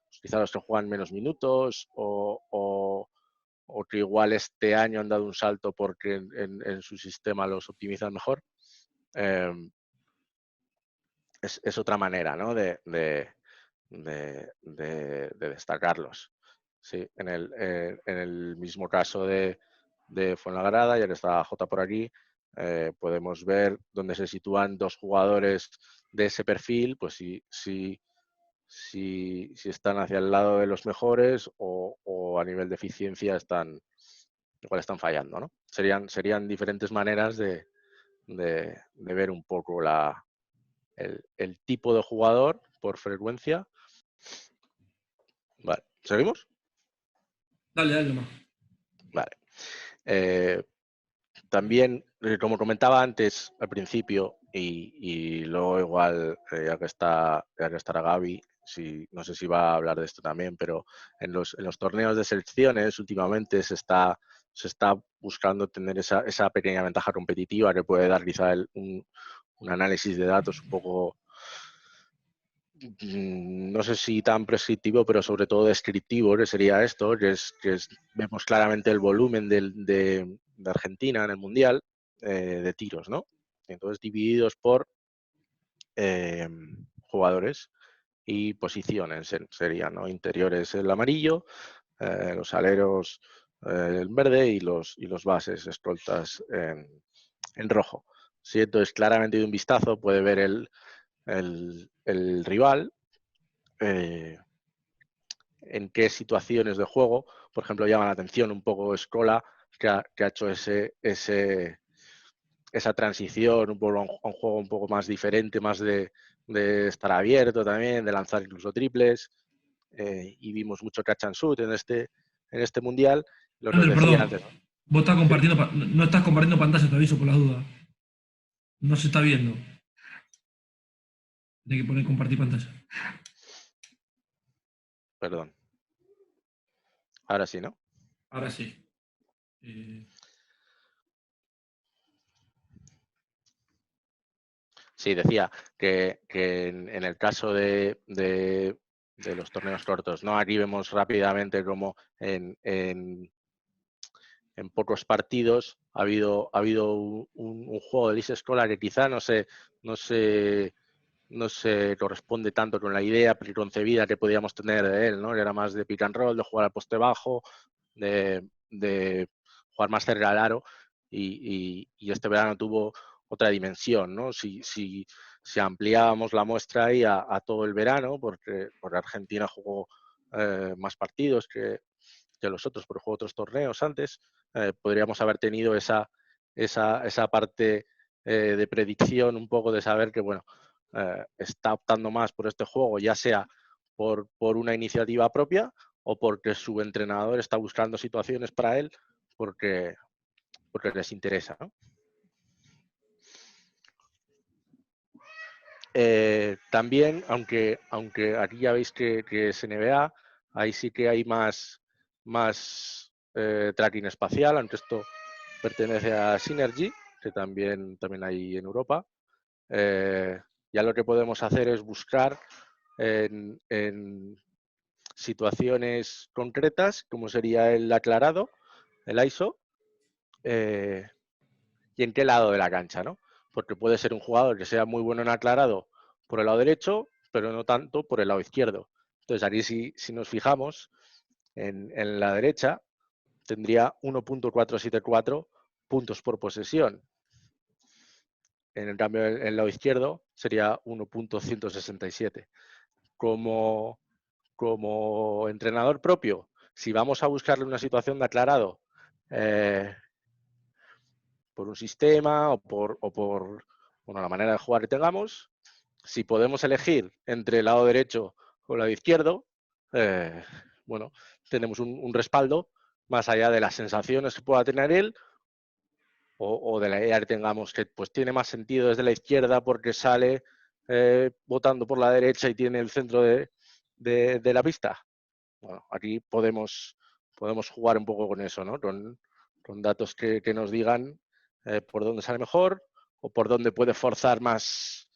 quizá los que juegan menos minutos o que igual este año han dado un salto porque en su sistema los optimizan mejor. Es otra manera, ¿no? de destacarlos. Sí, en el mismo caso de Fuenlabrada, ya que está J por aquí, podemos ver dónde se sitúan dos jugadores de ese perfil, pues si están hacia el lado de los mejores o a nivel de eficiencia igual están fallando, ¿no? Serían diferentes maneras de ver un poco el tipo de jugador por frecuencia. Vale, ¿seguimos? Dale nomás. Vale. También, como comentaba antes al principio, y luego igual, ya que estará Gaby, no sé si va a hablar de esto también, pero en los torneos de selecciones últimamente se está buscando tener esa pequeña ventaja competitiva que puede dar quizá un análisis de datos un poco, no sé si tan prescriptivo, pero sobre todo descriptivo, que sería esto, que vemos claramente el volumen de Argentina en el Mundial de tiros, ¿no? Entonces divididos por jugadores y posiciones serían, ¿no? Interiores el amarillo, los aleros el verde y los bases escoltas en rojo. ¿Sí? Entonces claramente de un vistazo puede ver el rival, en qué situaciones de juego. Por ejemplo, llama la atención un poco Scola, que ha hecho esa transición un poco a un juego un poco más diferente, más de estar abierto también, de lanzar incluso triples. Y vimos mucho catch and shoot en este mundial. Lo que os Ander, decía perdón. antes, ¿no? Vos estás compartiendo, no estás compartiendo pantalla, te aviso por las dudas. No se está viendo. Tienes que poner compartir pantalla. Perdón. Ahora sí, ¿no? Ahora sí. Sí, decía que en el caso de los torneos cortos, ¿no? Aquí vemos rápidamente como en pocos partidos ha habido un juego de Elise Escola que quizá no se corresponde tanto con la idea preconcebida que podíamos tener de él, ¿no? Que era más de pick and roll, de jugar al poste bajo, de jugar más cerca al aro, y este verano tuvo otra dimensión, ¿no? Si ampliábamos la muestra ahí a todo el verano, porque Argentina jugó más partidos que los otros, porque jugó otros torneos antes, podríamos haber tenido esa parte de predicción, un poco de saber que, bueno, está optando más por este juego, ya sea por una iniciativa propia o porque su entrenador está buscando situaciones para él porque les interesa, ¿no? También, aunque aquí ya veis que es NBA, ahí sí que hay más tracking espacial, aunque esto pertenece a Synergy, que también hay en Europa. Ya lo que podemos hacer es buscar en situaciones concretas, como sería el aclarado, el ISO y en qué lado de la cancha, ¿no? Porque puede ser un jugador que sea muy bueno en aclarado por el lado derecho, pero no tanto por el lado izquierdo. Entonces, aquí si nos fijamos en la derecha, tendría 1.474 puntos por posesión. En el cambio, en el lado izquierdo sería 1.167. Como entrenador propio, si vamos a buscarle una situación de aclarado por un sistema o por la manera de jugar que tengamos, si podemos elegir entre el lado derecho o el lado izquierdo, bueno, tenemos un respaldo más allá de las sensaciones que pueda tener él o de la idea que tengamos que pues tiene más sentido desde la izquierda porque sale botando por la derecha y tiene el centro de la pista. Bueno, aquí podemos jugar un poco con eso, ¿no? Con datos que nos digan por dónde sale mejor o por dónde puede forzar más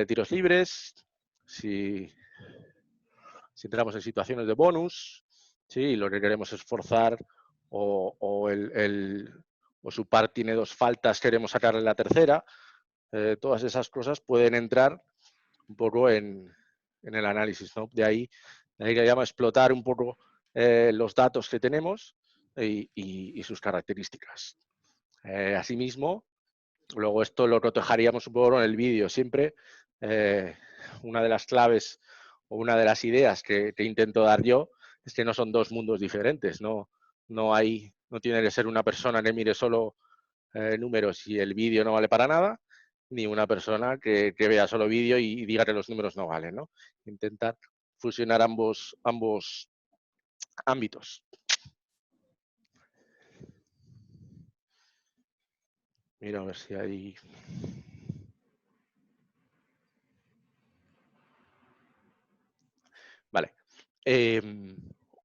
tiros libres, si entramos en situaciones de bonus, ¿sí? Lo que queremos es forzar o su par tiene 2 faltas, queremos sacarle la tercera. Todas esas cosas pueden entrar un poco en el análisis, ¿no? De ahí que llama explotar un poco los datos que tenemos y sus características. Asimismo, luego esto lo cotejaríamos un poco en el vídeo. Siempre una de las claves o una de las ideas que intento dar yo es que no son 2 mundos diferentes. No tiene que ser una persona que mire solo números y el vídeo no vale para nada, ni una persona que vea solo vídeo y diga que los números no valen, ¿no? Intentar fusionar ambos ámbitos. Mira a ver si hay... Vale.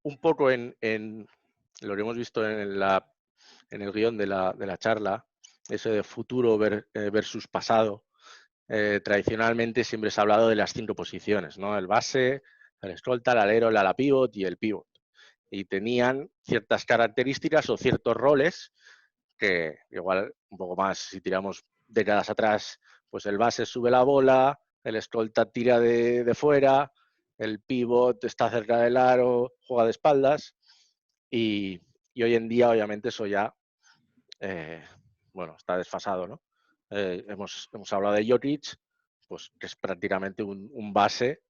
Un poco en lo que hemos visto en el guión de la charla, ese de futuro versus pasado. Tradicionalmente siempre se ha hablado de las 5 posiciones, ¿no? El base, el escolta, el alero, el ala pivot y el pivot. Y tenían ciertas características o ciertos roles que igual un poco más, si tiramos décadas atrás, pues el base sube la bola, el escolta tira de fuera, el pivot está cerca del aro, juega de espaldas y hoy en día obviamente eso ya bueno, está desfasado, ¿no? Hemos hablado de Jokic, pues que es prácticamente un base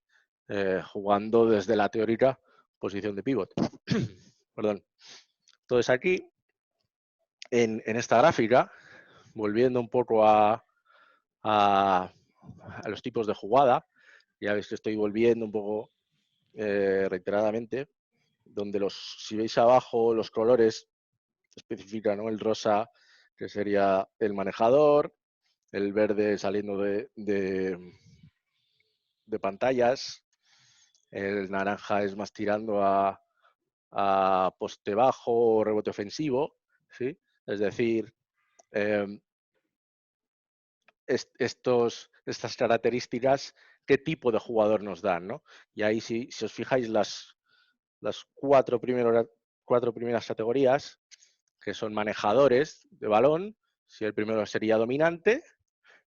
jugando desde la teórica posición de pivot. Perdón. Entonces aquí, en esta gráfica, volviendo un poco a los tipos de jugada, ya veis que estoy volviendo un poco reiteradamente, donde si veis abajo los colores especifican, ¿no? El rosa, que sería el manejador, el verde saliendo de pantallas, el naranja es más tirando a poste bajo o rebote ofensivo, ¿sí? Es decir, estas características, qué tipo de jugador nos dan, ¿no? Y ahí si os fijáis las 4 primeras categorías, que son manejadores de balón, si el primero sería dominante,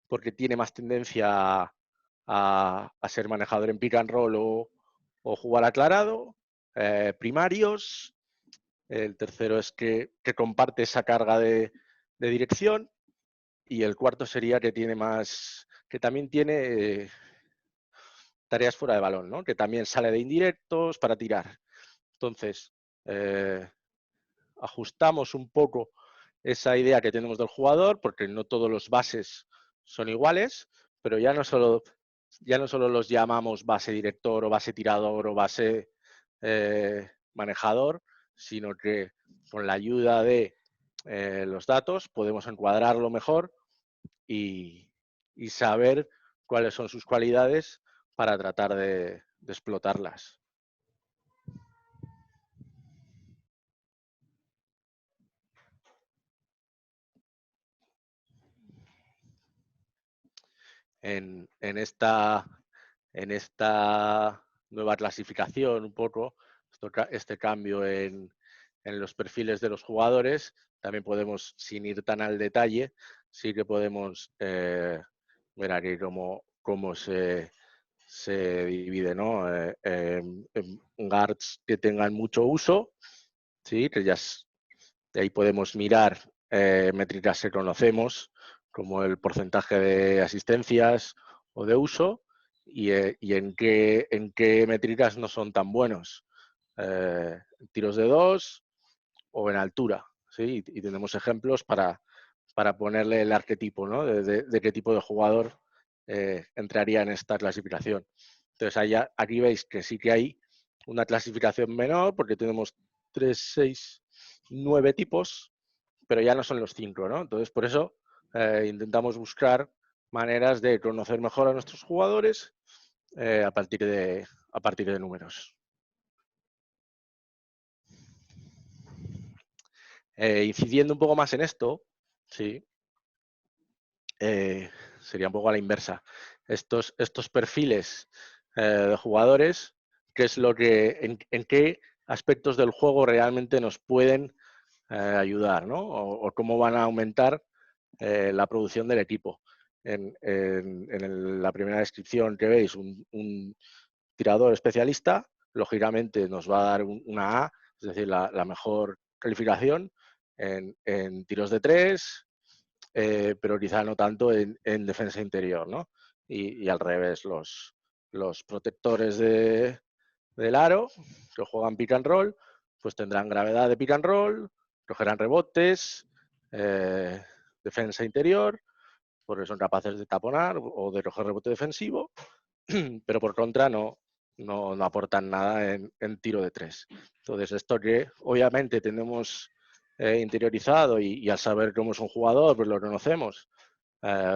porque tiene más tendencia a ser manejador en pick and roll o jugar aclarado. Primarios, el tercero es que comparte esa carga de dirección y el cuarto sería que también tiene tareas fuera de balón, ¿no? Que también sale de indirectos para tirar. Entonces, ajustamos un poco esa idea que tenemos del jugador, porque no todos los bases son iguales, pero ya no solo los llamamos base director o base tirador o base manejador, sino que con la ayuda de los datos podemos encuadrarlo mejor y saber cuáles son sus cualidades para tratar de explotarlas. En esta nueva clasificación, un poco, este cambio en en los perfiles de los jugadores también podemos, sin ir tan al detalle, sí que podemos ver aquí cómo se divide, ¿no? En guards que tengan mucho uso, ¿sí? Que ya de ahí podemos mirar métricas que conocemos, como el porcentaje de asistencias o de uso, y en qué métricas no son tan buenos. Tiros de 2 o en altura, ¿sí? Y tenemos ejemplos para ponerle el arquetipo, ¿no? De qué tipo de jugador entraría en esta clasificación. Entonces, aquí veis que sí que hay una clasificación menor, porque tenemos 3, 6, 9 tipos, pero ya no son los 5, ¿no? Entonces, por eso intentamos buscar maneras de conocer mejor a nuestros jugadores a partir de números. Incidiendo un poco más en esto, sí, sería un poco a la inversa. Estos perfiles de jugadores, ¿qué es lo que, en qué aspectos del juego realmente nos pueden ayudar, ¿no? O cómo van a aumentar la producción del equipo. En la primera descripción que veis, un tirador especialista, lógicamente nos va a dar una A, es decir, la mejor calificación en tiros de 3, pero quizá no tanto en defensa interior, ¿no? Y al revés, los protectores del aro, que juegan pick and roll, pues tendrán gravedad de pick and roll, cogerán rebotes, defensa interior, porque son capaces de taponar o de coger rebote defensivo, pero por contra no aportan nada en tiro de 3. Entonces, esto que obviamente tenemos interiorizado y al saber cómo es un jugador, pues lo conocemos,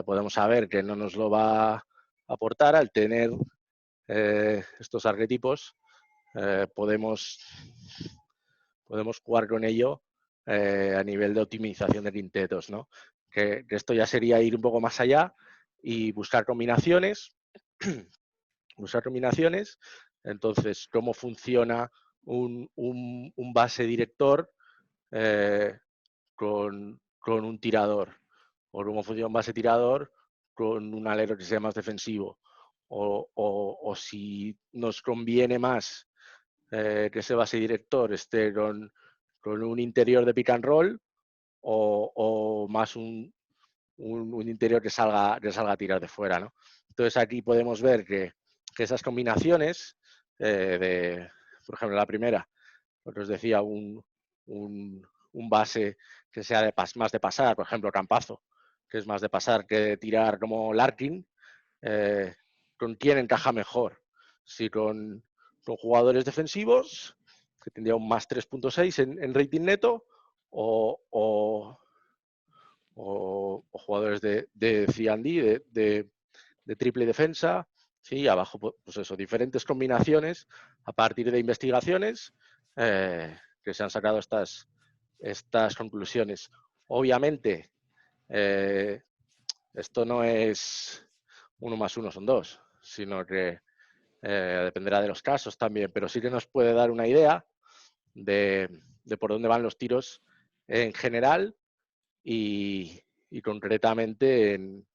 podemos saber que no nos lo va a aportar. Al tener estos arquetipos, podemos jugar con ello a nivel de optimización de quintetos, ¿no? Que esto ya sería ir un poco más allá y buscar combinaciones. Entonces, ¿cómo funciona un base director con un tirador? O cómo funciona un base tirador con un alero que sea más defensivo. O si nos conviene más que ese base director esté con un interior de pick and roll o más un interior que salga a tirar de fuera, ¿no? Entonces, aquí podemos ver que esas combinaciones por ejemplo, la primera, pues os decía, un base que sea más de pasar, por ejemplo, Campazo, que es más de pasar que de tirar como Larkin, ¿con quién encaja mejor? Si con jugadores defensivos, que tendría un más 3.6 en rating neto, o jugadores de C&D, de triple defensa, sí, abajo, pues eso, diferentes combinaciones a partir de investigaciones que se han sacado estas conclusiones. Obviamente, esto no es 1 más 1 son 2, sino que dependerá de los casos también, pero sí que nos puede dar una idea de por dónde van los tiros en general y concretamente en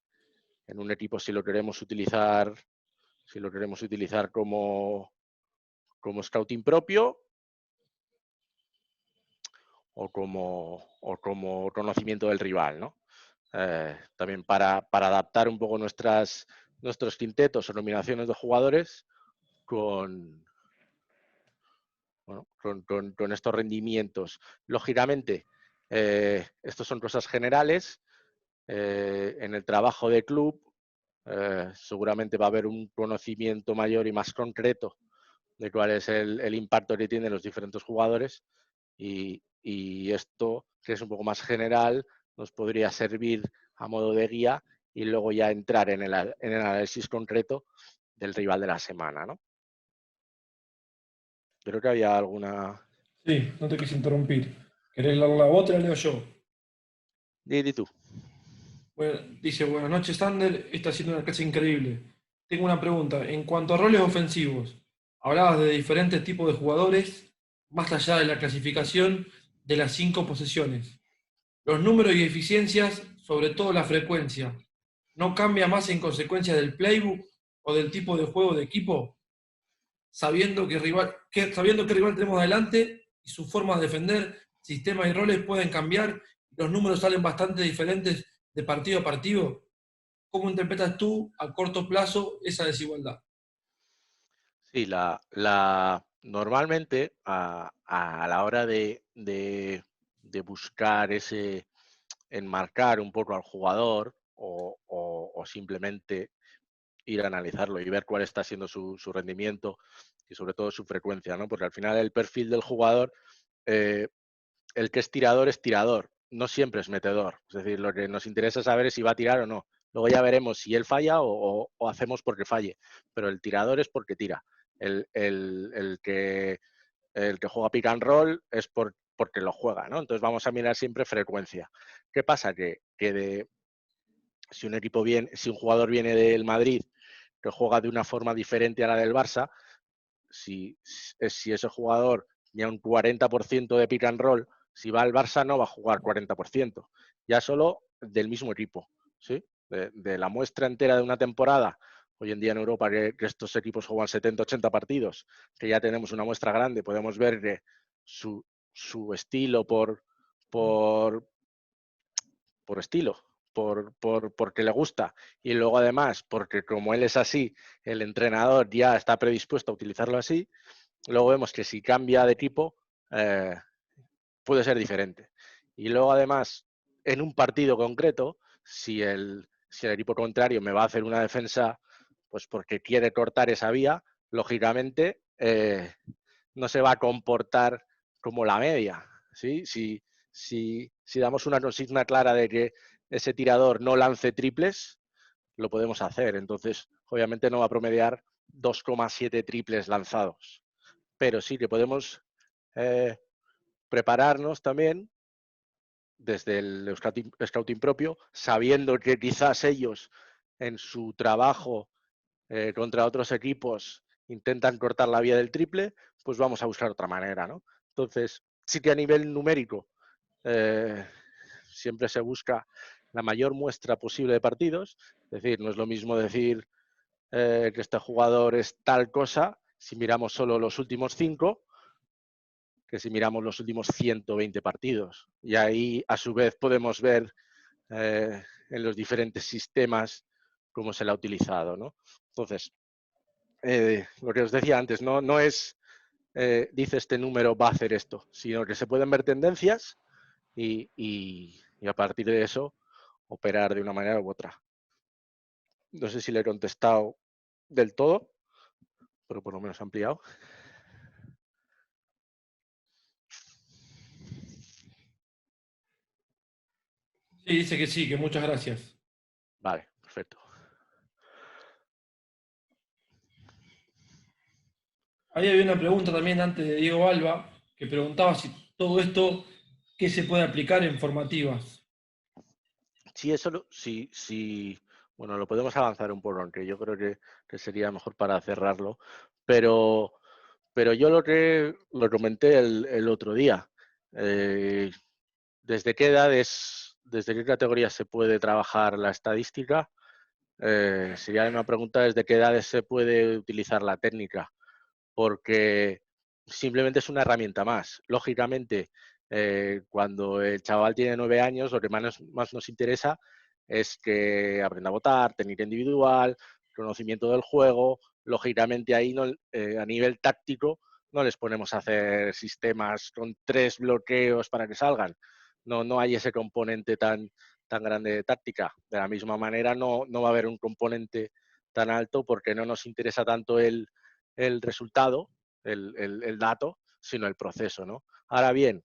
un equipo si lo queremos utilizar como scouting propio o como conocimiento del rival, ¿no? También para adaptar un poco nuestros quintetos o nominaciones de jugadores con estos rendimientos. Lógicamente, estos son cosas generales. En el trabajo de club seguramente va a haber un conocimiento mayor y más concreto de cuál es el impacto que tienen los diferentes jugadores y esto, que es un poco más general, nos podría servir a modo de guía y luego ya entrar en el análisis concreto del rival de la semana, ¿no? Creo que había alguna... Sí, no te quise interrumpir. ¿Querés leer la voz? Te la leo yo. Di tú. Bueno, dice, buenas noches, Sander. Está siendo una clase increíble. Tengo una pregunta. En cuanto a roles ofensivos, hablabas de diferentes tipos de jugadores. Más allá de la clasificación, de las 5 posesiones. Los números y eficiencias, sobre todo la frecuencia, ¿no cambia más en consecuencia del playbook o del tipo de juego de equipo? Sabiendo qué rival tenemos adelante y su forma de defender, sistemas y roles pueden cambiar, los números salen bastante diferentes de partido a partido. ¿Cómo interpretas tú a corto plazo esa desigualdad? Sí, normalmente a la hora de buscar enmarcar un poco al jugador o simplemente ir a analizarlo y ver cuál está siendo su rendimiento y sobre todo su frecuencia, ¿no? Porque al final el perfil del jugador, eh, el que es tirador, no siempre es metedor. Es decir, lo que nos interesa saber es si va a tirar o no. Luego ya veremos si él falla o hacemos porque falle. Pero el tirador es porque tira. El, el- el que, el que juega pick and roll es porque lo juega, ¿no? Entonces vamos a mirar siempre frecuencia. ¿Qué pasa? Si un jugador viene del Madrid que juega de una forma diferente a la del Barça, si ese jugador tiene un 40% de pick and roll, si va al Barça no va a jugar 40%, ya solo del mismo equipo, ¿sí? De la muestra entera de una temporada, hoy en día en Europa que estos equipos juegan 70-80 partidos, que ya tenemos una muestra grande, podemos ver que su estilo por, por estilo, porque le gusta y luego además porque como él es así, el entrenador ya está predispuesto a utilizarlo así, luego vemos que si cambia de equipo eh, puede ser diferente. Y luego además, en un partido concreto, si el equipo contrario me va a hacer una defensa pues porque quiere cortar esa vía, lógicamente no se va a comportar como la media. ¿Sí? Si damos una consigna clara de que ese tirador no lance triples, lo podemos hacer. Entonces, obviamente no va a promediar 2,7 triples lanzados. Pero sí que podemos eh, prepararnos también desde el scouting propio, sabiendo que quizás ellos en su trabajo contra otros equipos intentan cortar la vía del triple, pues vamos a buscar otra manera, ¿no? Entonces, sí que a nivel numérico eh, siempre se busca la mayor muestra posible de partidos, es decir, no es lo mismo decir que este jugador es tal cosa si miramos solo los últimos 5 que si miramos los últimos 120 partidos. Y ahí, a su vez, podemos ver en los diferentes sistemas cómo se le ha utilizado, ¿no? Entonces, lo que os decía antes, no es dice este número va a hacer esto, sino que se pueden ver tendencias y a partir de eso operar de una manera u otra. No sé si le he contestado del todo, pero por lo menos ampliado. Sí, dice que sí, que muchas gracias. Vale, perfecto. Ahí había una pregunta también antes de Diego Alba, que preguntaba si todo esto, ¿qué se puede aplicar en formativas? Sí, bueno, lo podemos avanzar un poco, aunque yo creo que sería mejor para cerrarlo, pero yo lo comenté el otro día. Eh, desde qué categorías se puede trabajar la estadística? Sería una pregunta desde qué edades se puede utilizar la técnica, porque simplemente es una herramienta más. Lógicamente, cuando el chaval tiene 9 años, lo que más nos interesa es que aprenda a votar, técnica individual, conocimiento del juego. Lógicamente ahí a nivel táctico no les ponemos a hacer sistemas con 3 bloqueos para que salgan. No hay ese componente tan grande de táctica. De la misma manera no va a haber un componente tan alto porque no nos interesa tanto el resultado, el dato, sino el proceso, ¿no? Ahora bien,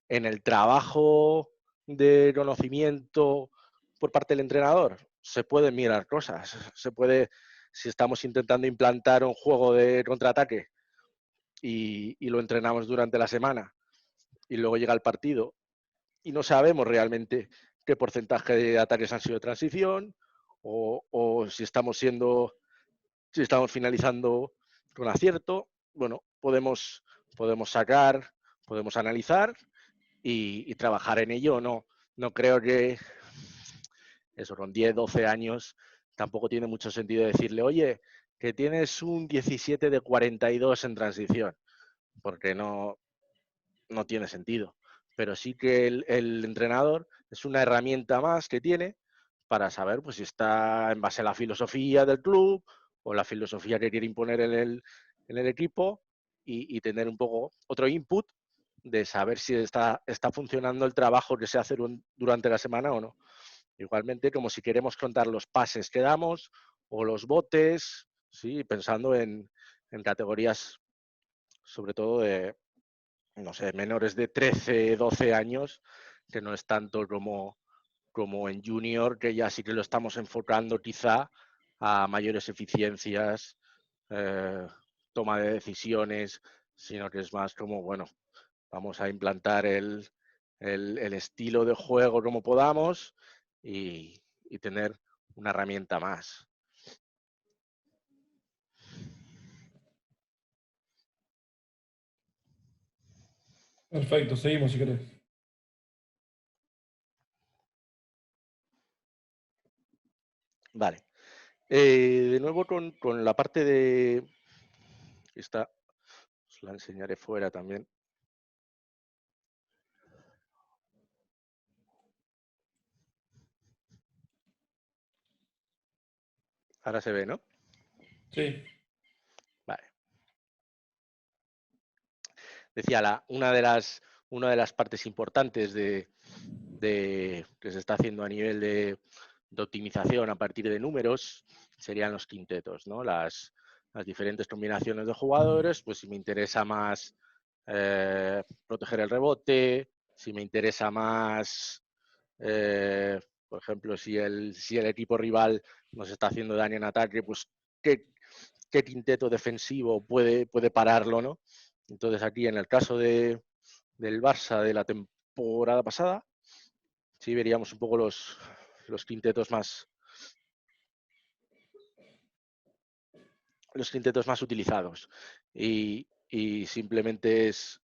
en el trabajo de conocimiento por parte del entrenador se pueden mirar cosas, si estamos intentando implantar un juego de contraataque y lo entrenamos durante la semana y luego llega el partido y no sabemos realmente qué porcentaje de ataques han sido de transición o si estamos finalizando con acierto, bueno, podemos sacar, podemos analizar y trabajar en ello. No creo que eso con 10, 12 años tampoco tiene mucho sentido decirle, oye, que tienes un 17 de 42 en transición, porque no tiene sentido. Pero sí que el entrenador es una herramienta más que tiene para saber pues, si está en base a la filosofía del club o la filosofía que quiere imponer en el equipo y tener un poco otro input de saber si está funcionando el trabajo que se hace durante la semana o no. Igualmente, como si queremos contar los pases que damos o los botes, ¿sí? Pensando en categorías, sobre todo de, no sé, menores de 13, 12 años, que no es tanto como en junior, que ya sí que lo estamos enfocando quizá a mayores eficiencias, toma de decisiones, sino que es más como, bueno, vamos a implantar el estilo de juego como podamos y tener una herramienta más. Perfecto, seguimos si querés. Vale. De nuevo con la parte de... Esta os la enseñaré fuera también. Ahora se ve, ¿no? Sí. Vale. Decía, una de las partes importantes que se está haciendo a nivel de optimización a partir de números serían los quintetos, ¿no? Las diferentes combinaciones de jugadores, pues si me interesa más proteger el rebote, si me interesa más, por ejemplo, si el equipo rival nos está haciendo daño en ataque, pues qué quinteto defensivo puede pararlo, ¿no? Entonces aquí en el caso del Barça de la temporada pasada, sí veríamos un poco los quintetos más utilizados y simplemente es...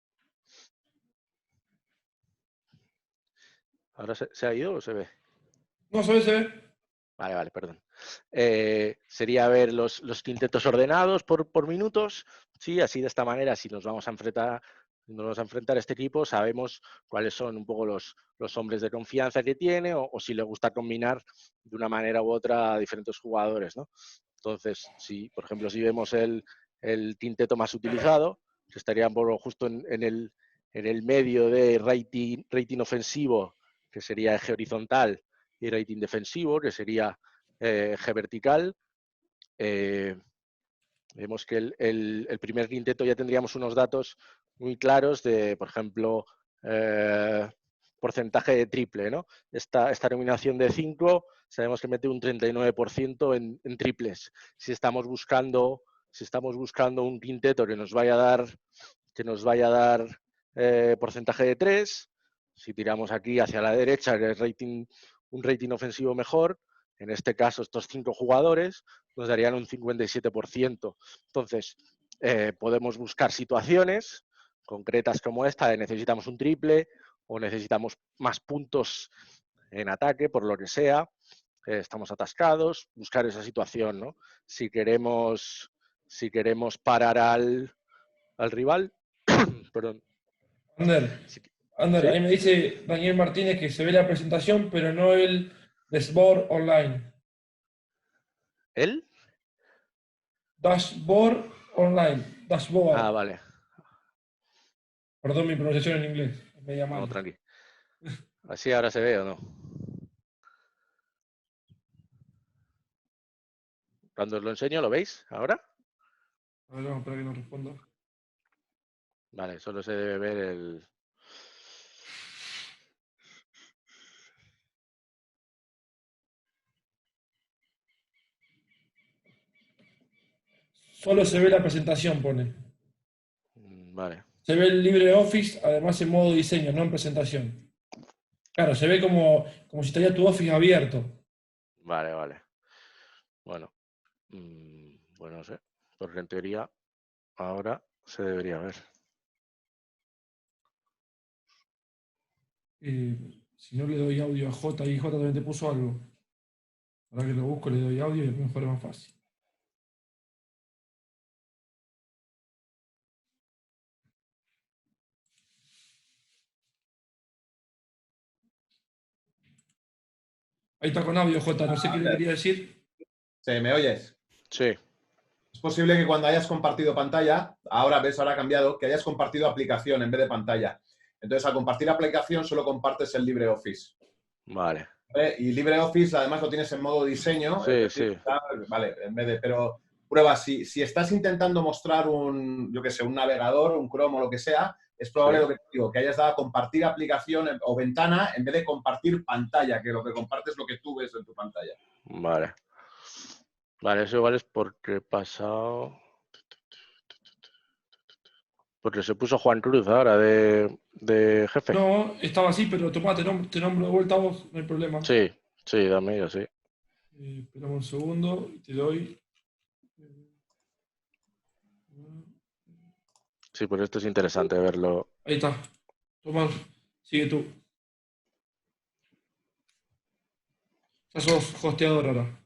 ¿Ahora se ha ido o se ve? No, se ve. Vale, perdón. Sería ver los quintetos ordenados por minutos, sí, así de esta manera, si nos vamos a enfrentar a este equipo, sabemos cuáles son un poco los hombres de confianza que tiene o si le gusta combinar de una manera u otra a diferentes jugadores, ¿no? Entonces, por ejemplo, si vemos el quinteto más utilizado, que estaría justo en el medio de rating ofensivo, que sería eje horizontal, y rating defensivo, que sería eje vertical. Vemos que el primer quinteto ya tendríamos unos datos muy claros de, por ejemplo, porcentaje de triple, ¿no? Esta nominación de 5, sabemos que mete un 39% en triples. Si estamos buscando un quinteto que nos vaya a dar porcentaje de 3, si tiramos aquí hacia la derecha, que es un rating ofensivo mejor, en este caso estos 5 jugadores nos darían un 57%. Entonces, podemos buscar situaciones concretas como esta de necesitamos un triple o necesitamos más puntos en ataque, por lo que sea, estamos atascados, buscar esa situación, ¿no? Si queremos parar al rival, perdón. Ander, ¿Sí? ahí me dice Daniel Martínez que se ve la presentación, pero no el dashboard online. ¿Él? Dashboard online. Dashboard. Ah, vale. Perdón mi pronunciación en inglés. Es media No, mal. tranqui. ¿Así ahora se ve o no? Cuando os lo enseño, ¿lo veis ahora? A ver, vamos a esperar que nos responda. Vale, solo se debe ver el... Solo se ve la presentación, pone. Vale. Se ve el LibreOffice, además en modo diseño, no en presentación. Claro, se ve como si estaría tu Office abierto. Vale. Bueno, bueno, no sé. Porque en teoría ahora se debería ver. Si no le doy audio a J y J también te puso algo. Ahora que lo busco le doy audio y a lo mejor es más fácil. Ahí está con audio J, no sé qué le quería decir. Sí, ¿me oyes? Sí, Es posible que cuando hayas compartido pantalla, ahora ves, ahora ha cambiado, que hayas compartido aplicación en vez de pantalla. Entonces, al compartir aplicación solo compartes el LibreOffice. vale. ¿Vale? Y LibreOffice además lo tienes en modo diseño, es Sí, decir, sí. vale, en vez de, pero prueba, si estás intentando mostrar yo qué sé, un navegador, un Chrome o lo que sea, es probable Sí. lo que te digo, que hayas dado a compartir aplicación o ventana en vez de compartir pantalla, que lo que compartes es lo que tú ves en tu pantalla. Vale. Vale, eso igual es porque he pasado. Porque se puso Juan Cruz ahora de jefe. No, estaba así, pero tomá, te nombro de vuelta a vos, no hay problema. Sí, sí, dame yo, sí. Esperamos un segundo y te doy. Sí, pues esto es interesante verlo. Ahí está. Tomás, sigue tú. Ya sos hosteador ahora.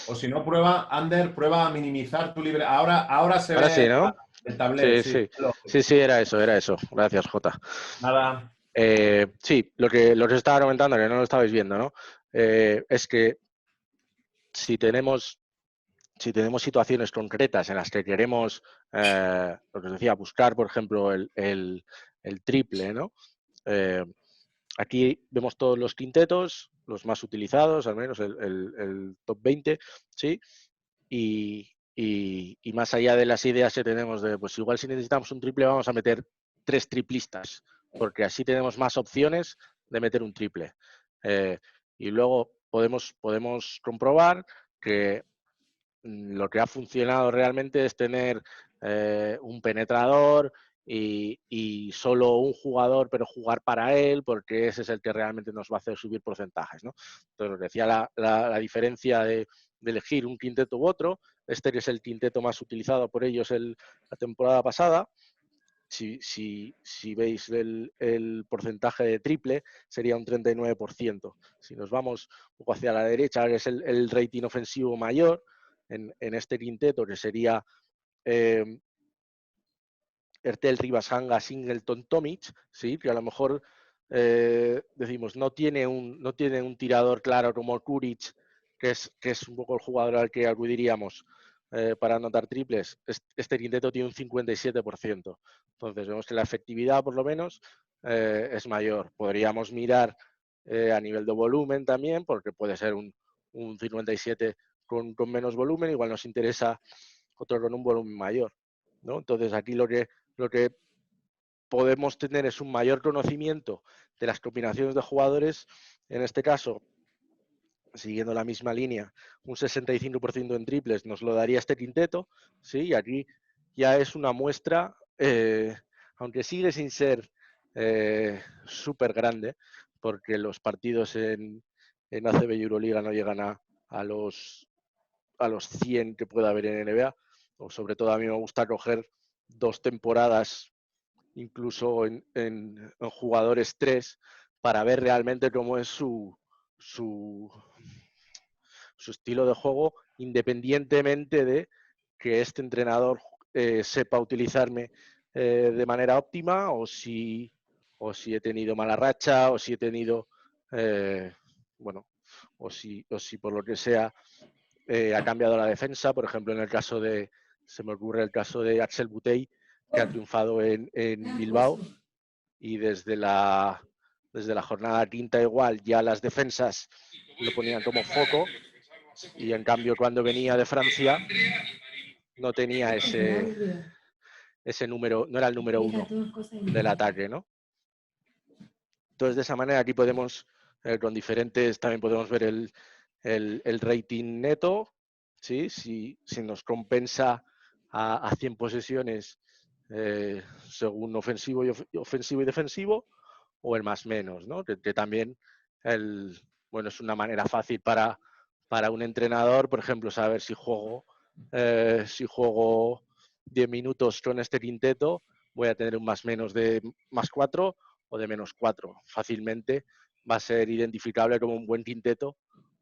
O si no, prueba a minimizar tu libre. Ahora se Ahora sí, ve ¿no? el tablero, Sí, sí. sí. Sí, sí, era eso, era eso. Gracias, Jota. Nada. Sí, lo que estaba comentando, que no lo estabais viendo, ¿no? Es que si tenemos situaciones concretas en las que queremos, lo que os decía, buscar, por ejemplo, el triple, ¿no? Aquí vemos todos los quintetos, los más utilizados, al menos el top 20, ¿sí? Y más allá de las ideas que tenemos de, pues igual si necesitamos un triple vamos a meter 3 triplistas, porque así tenemos más opciones de meter un triple. Y luego podemos comprobar que lo que ha funcionado realmente es tener un penetrador y solo un jugador, pero jugar para él, porque ese es el que realmente nos va a hacer subir porcentajes, ¿no? Entonces, os decía la diferencia de elegir un quinteto u otro. Este que es el quinteto más utilizado por ellos la temporada pasada. Si veis el porcentaje de triple, sería un 39%. Si nos vamos un poco hacia la derecha, que es el rating ofensivo mayor, en este quinteto, que sería Ertel, Rivas, Hanga, Singleton, Tomic, ¿sí? Que a lo mejor decimos no tiene un tirador claro como Kuric, que es un poco el jugador al que acudiríamos para anotar triples. Este quinteto tiene un 57%. Entonces vemos que la efectividad, por lo menos, es mayor. Podríamos mirar a nivel de volumen también, porque puede ser un 57 con menos volumen, igual nos interesa otro con un volumen mayor, ¿no? Entonces aquí lo que podemos tener es un mayor conocimiento de las combinaciones de jugadores, en este caso, siguiendo la misma línea, un 65% en triples nos lo daría este quinteto, ¿sí? Y aquí ya es una muestra, aunque sigue sin ser súper grande, porque los partidos en ACB y Euroliga no llegan a los 100 que pueda haber en NBA, o sobre todo a mí me gusta coger 2 temporadas, incluso en jugadores 3, para ver realmente cómo es su estilo de juego, independientemente de que este entrenador sepa utilizarme de manera óptima, o si he tenido mala racha, o si he tenido, bueno, o si por lo que sea ha cambiado la defensa. Por ejemplo, se me ocurre el caso de Axel Butey, que ha triunfado en Bilbao, y desde la jornada quinta igual ya las defensas lo ponían como foco, y en cambio cuando venía de Francia no tenía ese número, no era el número 1 del ataque, ¿no? Entonces, de esa manera aquí podemos, con diferentes, también podemos ver el rating neto, ¿sí? Si nos compensa a 100 posesiones según ofensivo y defensivo, o el más menos, ¿no? Que también es una manera fácil para para un entrenador, por ejemplo, saber si juego 10 minutos con este quinteto, voy a tener un más menos de +4 o de -4. Fácilmente va a ser identificable como un buen quinteto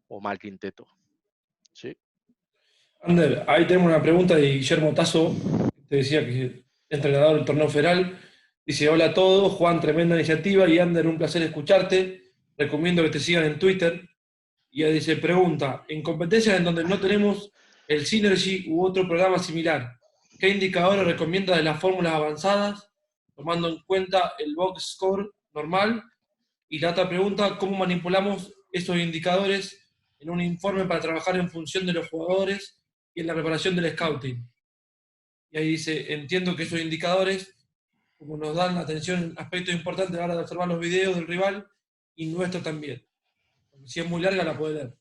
o mal quinteto. ¿Sí? Ander, ahí tenemos una pregunta de Guillermo Tasso, te decía que es entrenador del torneo federal. Dice, hola a todos, Juan, tremenda iniciativa, y Ander, un placer escucharte. Recomiendo que te sigan en Twitter. Y ahí dice, pregunta, en competencias en donde no tenemos el Synergy u otro programa similar, ¿qué indicadores recomienda de las fórmulas avanzadas, tomando en cuenta el box score normal? Y la otra pregunta, ¿cómo manipulamos esos indicadores en un informe para trabajar en función de los jugadores y en la preparación del scouting? Y ahí dice, entiendo que esos indicadores, como nos dan la atención en aspectos importantes a la hora de observar los videos del rival y nuestro también. Porque si es muy larga la puede leer.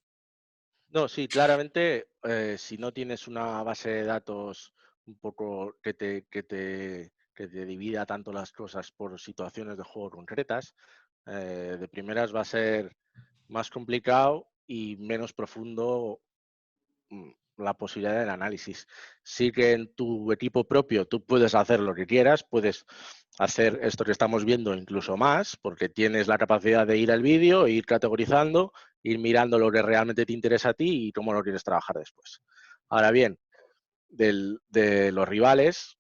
No, sí, claramente, si no tienes una base de datos un poco que te divida tanto las cosas por situaciones de juego concretas, de primeras va a ser más complicado y menos profundo la posibilidad del análisis. Sí que en tu equipo propio tú puedes hacer lo que quieras, puedes hacer esto que estamos viendo incluso más, porque tienes la capacidad de ir al vídeo, ir categorizando, ir mirando lo que realmente te interesa a ti y cómo lo quieres trabajar después. Ahora bien, de los rivales,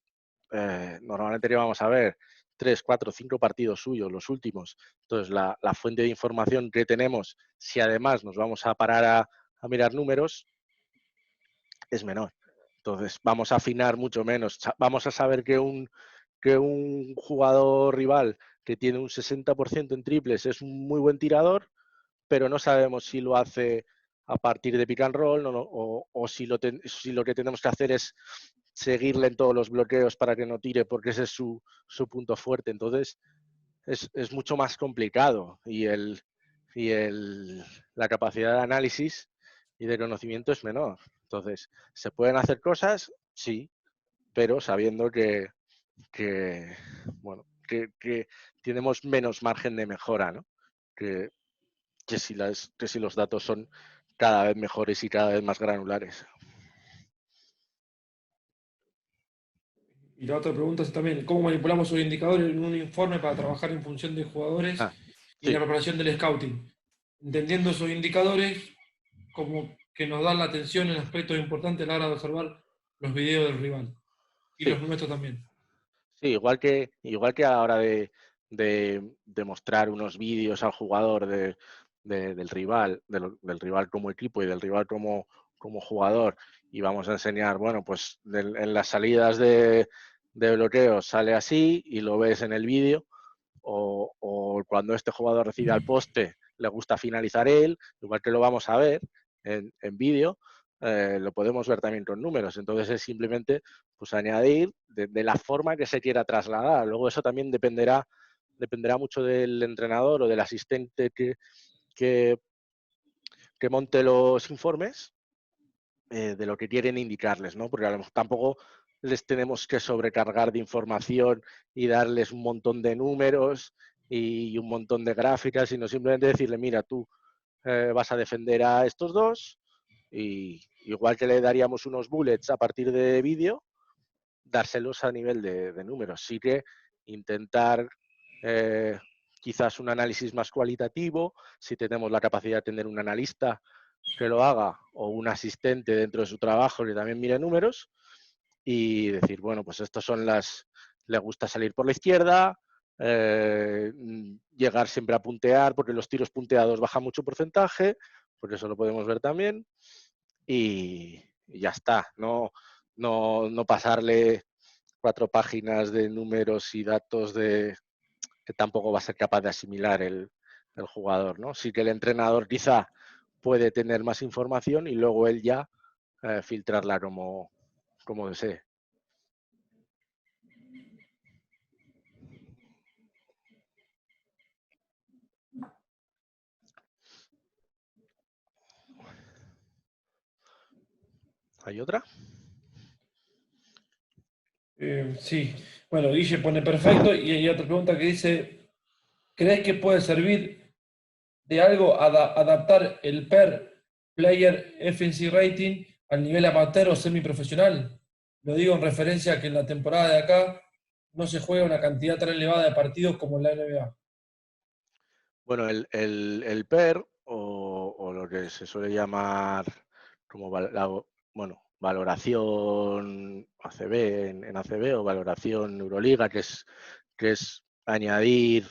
normalmente que vamos a ver 3, 4, 5 partidos suyos, los últimos. Entonces, la fuente de información que tenemos, si además nos vamos a parar a mirar números, es menor. Entonces, vamos a afinar mucho menos. Vamos a saber que un jugador rival que tiene un 60% en triples es un muy buen tirador, pero no sabemos si lo hace a partir de pick and roll o si lo que tenemos que hacer es seguirle en todos los bloqueos para que no tire, porque ese es su punto fuerte. Entonces, es mucho más complicado y la capacidad de análisis y de conocimiento es menor. Entonces, ¿se pueden hacer cosas? Sí, pero sabiendo bueno, que tenemos menos margen de mejora, ¿no? Que si los datos son cada vez mejores y cada vez más granulares. Y la otra pregunta es también, ¿cómo manipulamos esos indicadores en un informe para trabajar en función de jugadores Ah, y la sí, preparación del scouting? Entendiendo esos indicadores como que nos dan la atención en aspectos importantes a la hora de observar los videos del rival. Y sí. los nuestros también. Sí, igual que a la hora de mostrar unos vídeos al jugador del rival, del rival como equipo y del rival como jugador, y vamos a enseñar, bueno, pues en las salidas de bloqueo sale así y lo ves en el vídeo, o cuando este jugador recibe al poste le gusta finalizar él, igual que lo vamos a ver en vídeo, lo podemos ver también con números. Entonces es simplemente pues añadir de la forma que se quiera trasladar. Luego eso también dependerá mucho del entrenador o del asistente que, que monte los informes, de lo que quieren indicarles, ¿no? Porque a lo mejor tampoco les tenemos que sobrecargar de información y darles un montón de números y un montón de gráficas, sino simplemente decirle, mira, tú vas a defender a estos dos, y igual que le daríamos unos bullets a partir de vídeo, dárselos a nivel de números. Sí que intentar quizás un análisis más cualitativo, si tenemos la capacidad de tener un analista que lo haga o un asistente dentro de su trabajo que también mire números y decir, bueno, pues estos son le gusta salir por la izquierda, llegar siempre a puntear porque los tiros punteados bajan mucho porcentaje, porque eso lo podemos ver también, y ya está, no pasarle 4 páginas de números y datos que tampoco va a ser capaz de asimilar el jugador, ¿no? Sí que el entrenador quizá puede tener más información y luego él ya filtrarla como desee. ¿Hay otra? Sí. Bueno, Guille pone perfecto y hay otra pregunta que dice, ¿crees que puede servir de algo adaptar el PER Player Efficiency Rating al nivel amateur o semiprofesional. Lo digo en referencia a que en la temporada de acá no se juega una cantidad tan elevada de partidos como en la NBA. Bueno, el PER, o lo que se suele llamar como bueno, valoración ACB en ACB o valoración Euroliga, que es añadir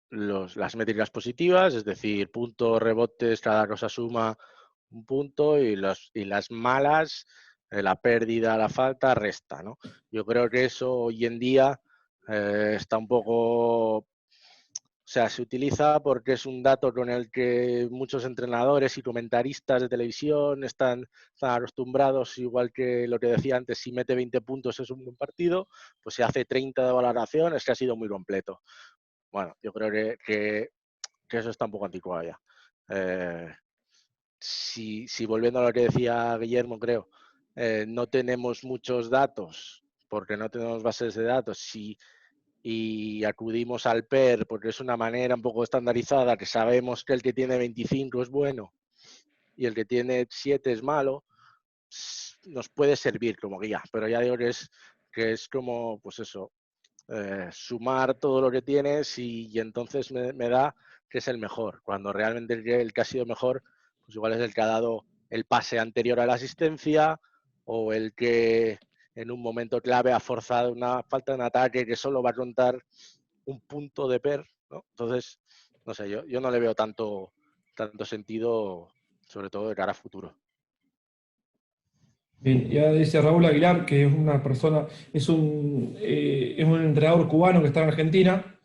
las métricas positivas, es decir, puntos, rebotes, cada cosa suma un punto, y las malas, la pérdida, la falta, resta, ¿no? Yo creo que eso hoy en día está un poco... O sea, se utiliza porque es un dato con el que muchos entrenadores y comentaristas de televisión están acostumbrados, igual que lo que decía antes, si mete 20 puntos es un buen partido, pues si hace 30 de valoración es que ha sido muy completo. Bueno, yo creo que eso está un poco anticuado ya. Si volviendo a lo que decía Guillermo, creo, no tenemos muchos datos, porque no tenemos bases de datos, y acudimos al PER porque es una manera un poco estandarizada, que sabemos que el que tiene 25 es bueno y el que tiene 7 es malo, nos puede servir como guía, pero ya digo que es como, pues eso, sumar todo lo que tienes y entonces me da que es el mejor, cuando realmente el que ha sido mejor, pues igual es el que ha dado el pase anterior a la asistencia, o el que en un momento clave ha forzado una falta en ataque que solo va a contar un punto de PER, ¿no? Entonces, no sé, yo no le veo tanto sentido, sobre todo de cara a futuro. Bien, ya dice Raúl Aguilar, que es una persona, es un entrenador cubano que está en Argentina,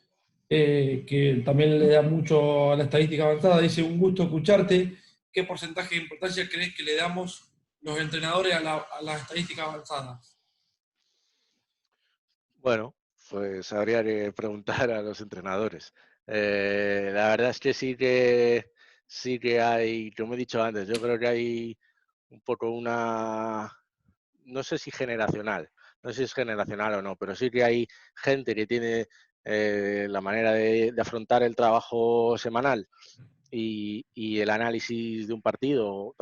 que también le da mucho a la estadística avanzada. Dice, un gusto escucharte. ¿Qué porcentaje de importancia crees que le damos los entrenadores a la estadística avanzada? Bueno, pues habría que preguntar a los entrenadores. La verdad es que sí que hay, como he dicho antes, yo creo que hay un poco no sé si generacional, no sé si es generacional o no, pero sí que hay gente que tiene la manera de afrontar el trabajo semanal y el análisis de un partido,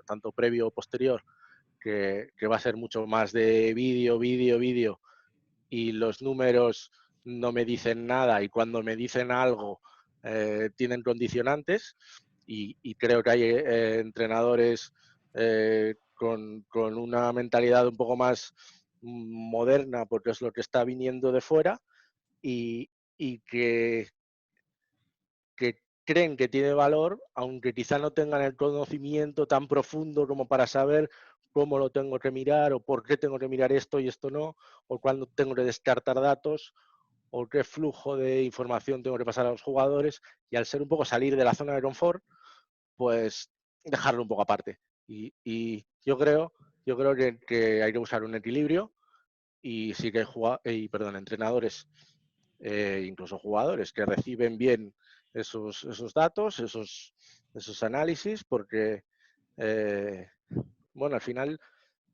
tanto previo o posterior, que va a ser mucho más de vídeo, vídeo, vídeo, y los números no me dicen nada, y cuando me dicen algo tienen condicionantes, y creo que hay entrenadores con una mentalidad un poco más moderna, porque es lo que está viniendo de fuera, y, y que creen que tiene valor, aunque quizá no tengan el conocimiento tan profundo como para saber cómo lo tengo que mirar, o por qué tengo que mirar esto y esto no, o cuándo tengo que descartar datos, o qué flujo de información tengo que pasar a los jugadores, y al ser un poco salir de la zona de confort, pues dejarlo un poco aparte. Y yo creo que hay que buscar un equilibrio, y sí que hay entrenadores, incluso jugadores, que reciben bien esos datos, esos análisis, porque, bueno, al final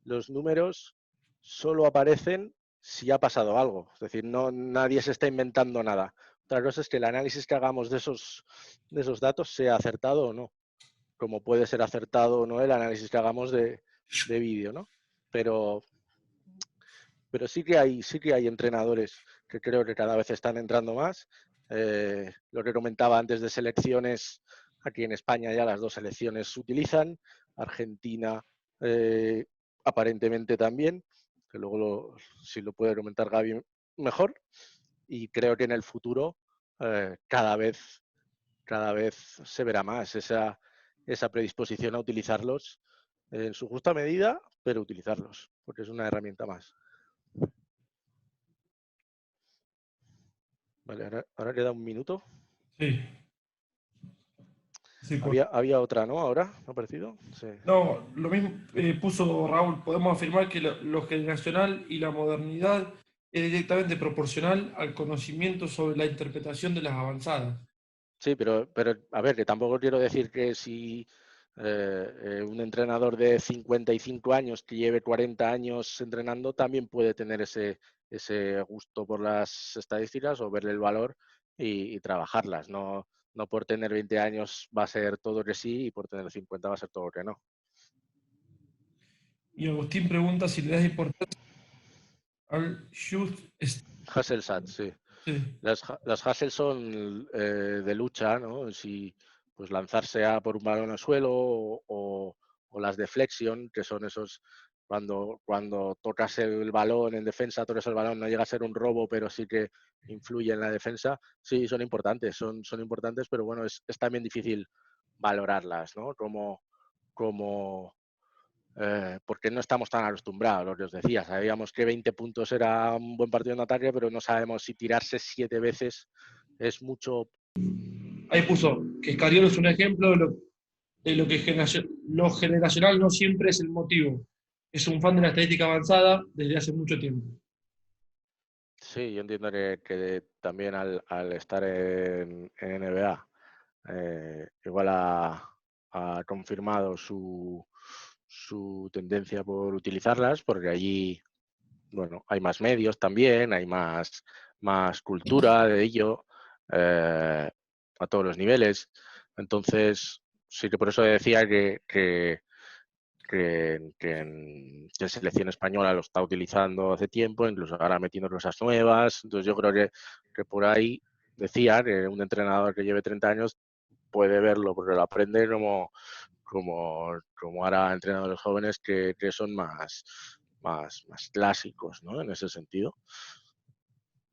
los números solo aparecen si ha pasado algo. Es decir, nadie se está inventando nada. Otra cosa es que el análisis que hagamos de esos datos sea acertado o no, como puede ser acertado o no el análisis que hagamos de vídeo, ¿no? Pero sí que hay entrenadores que creo que cada vez están entrando más. Lo que comentaba antes de selecciones, aquí en España ya las 2 selecciones se utilizan, Argentina aparentemente también, que luego si lo puede comentar Gaby mejor, y creo que en el futuro cada vez se verá más esa predisposición a utilizarlos en su justa medida, pero utilizarlos, porque es una herramienta más. Vale, ahora queda un minuto. Sí. Sí, Había otra, ¿no? Ahora, ¿me ha parecido? Sí. no, lo mismo puso Raúl. Podemos afirmar que lo generacional y la modernidad es directamente proporcional al conocimiento sobre la interpretación de las avanzadas. Sí, pero a ver, que tampoco quiero decir que si un entrenador de 55 años que lleve 40 años entrenando también puede tener ese gusto por las estadísticas, o verle el valor y trabajarlas. No, No por tener 20 años va a ser todo que sí y por tener 50 va a ser todo que no. Y Agustín pregunta si le das importancia al shoot. Hasselsack, sí. Sí. Las Hassel son de lucha, ¿no? Si pues lanzarse a por un balón al suelo o las de flexion, que son esos cuando tocas el balón en defensa, tocas el balón, no llega a ser un robo, pero sí que influye en la defensa. Sí, son importantes, son importantes, pero bueno, es también difícil valorarlas, ¿no? Porque no estamos tan acostumbrados, lo que os decía. Sabíamos que 20 puntos era un buen partido en ataque, pero no sabemos si tirarse 7 veces es mucho. Ahí puso que Scariolo es un ejemplo de lo que lo generacional no siempre es el motivo. Es un fan de la estadística avanzada desde hace mucho tiempo. Sí, yo entiendo que también al estar en NBA, igual ha confirmado su tendencia por utilizarlas, porque allí, bueno, hay más medios también, hay más cultura de ello a todos los niveles. Entonces, sí que por eso decía que en selección española lo está utilizando hace tiempo, incluso ahora metiendo cosas nuevas. Entonces yo creo que por ahí decía que un entrenador que lleve 30 años puede verlo porque lo aprende como ahora entrenadores jóvenes que son más clásicos, ¿no? En ese sentido.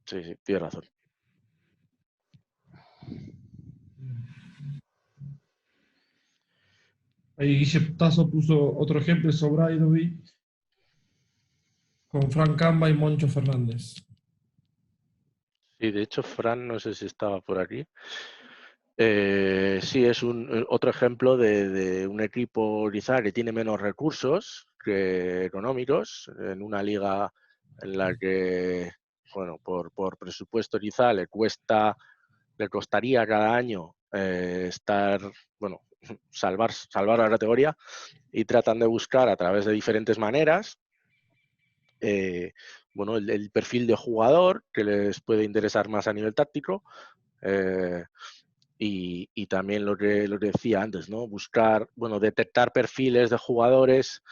Sí, tienes razón. Ahí Guille Tazo puso otro ejemplo, es Obradovic con Frank Camba y Moncho Fernández. Sí, de hecho, Fran, no sé si estaba por aquí. Sí, es otro ejemplo de un equipo quizá que tiene menos recursos que económicos, en una liga en la que, bueno, por presupuesto quizá le costaría cada año estar, bueno, salvar la categoría, y tratan de buscar a través de diferentes maneras bueno, el perfil de jugador que les puede interesar más a nivel táctico. Y también lo que decía antes, ¿no? Buscar, bueno, detectar perfiles de jugadores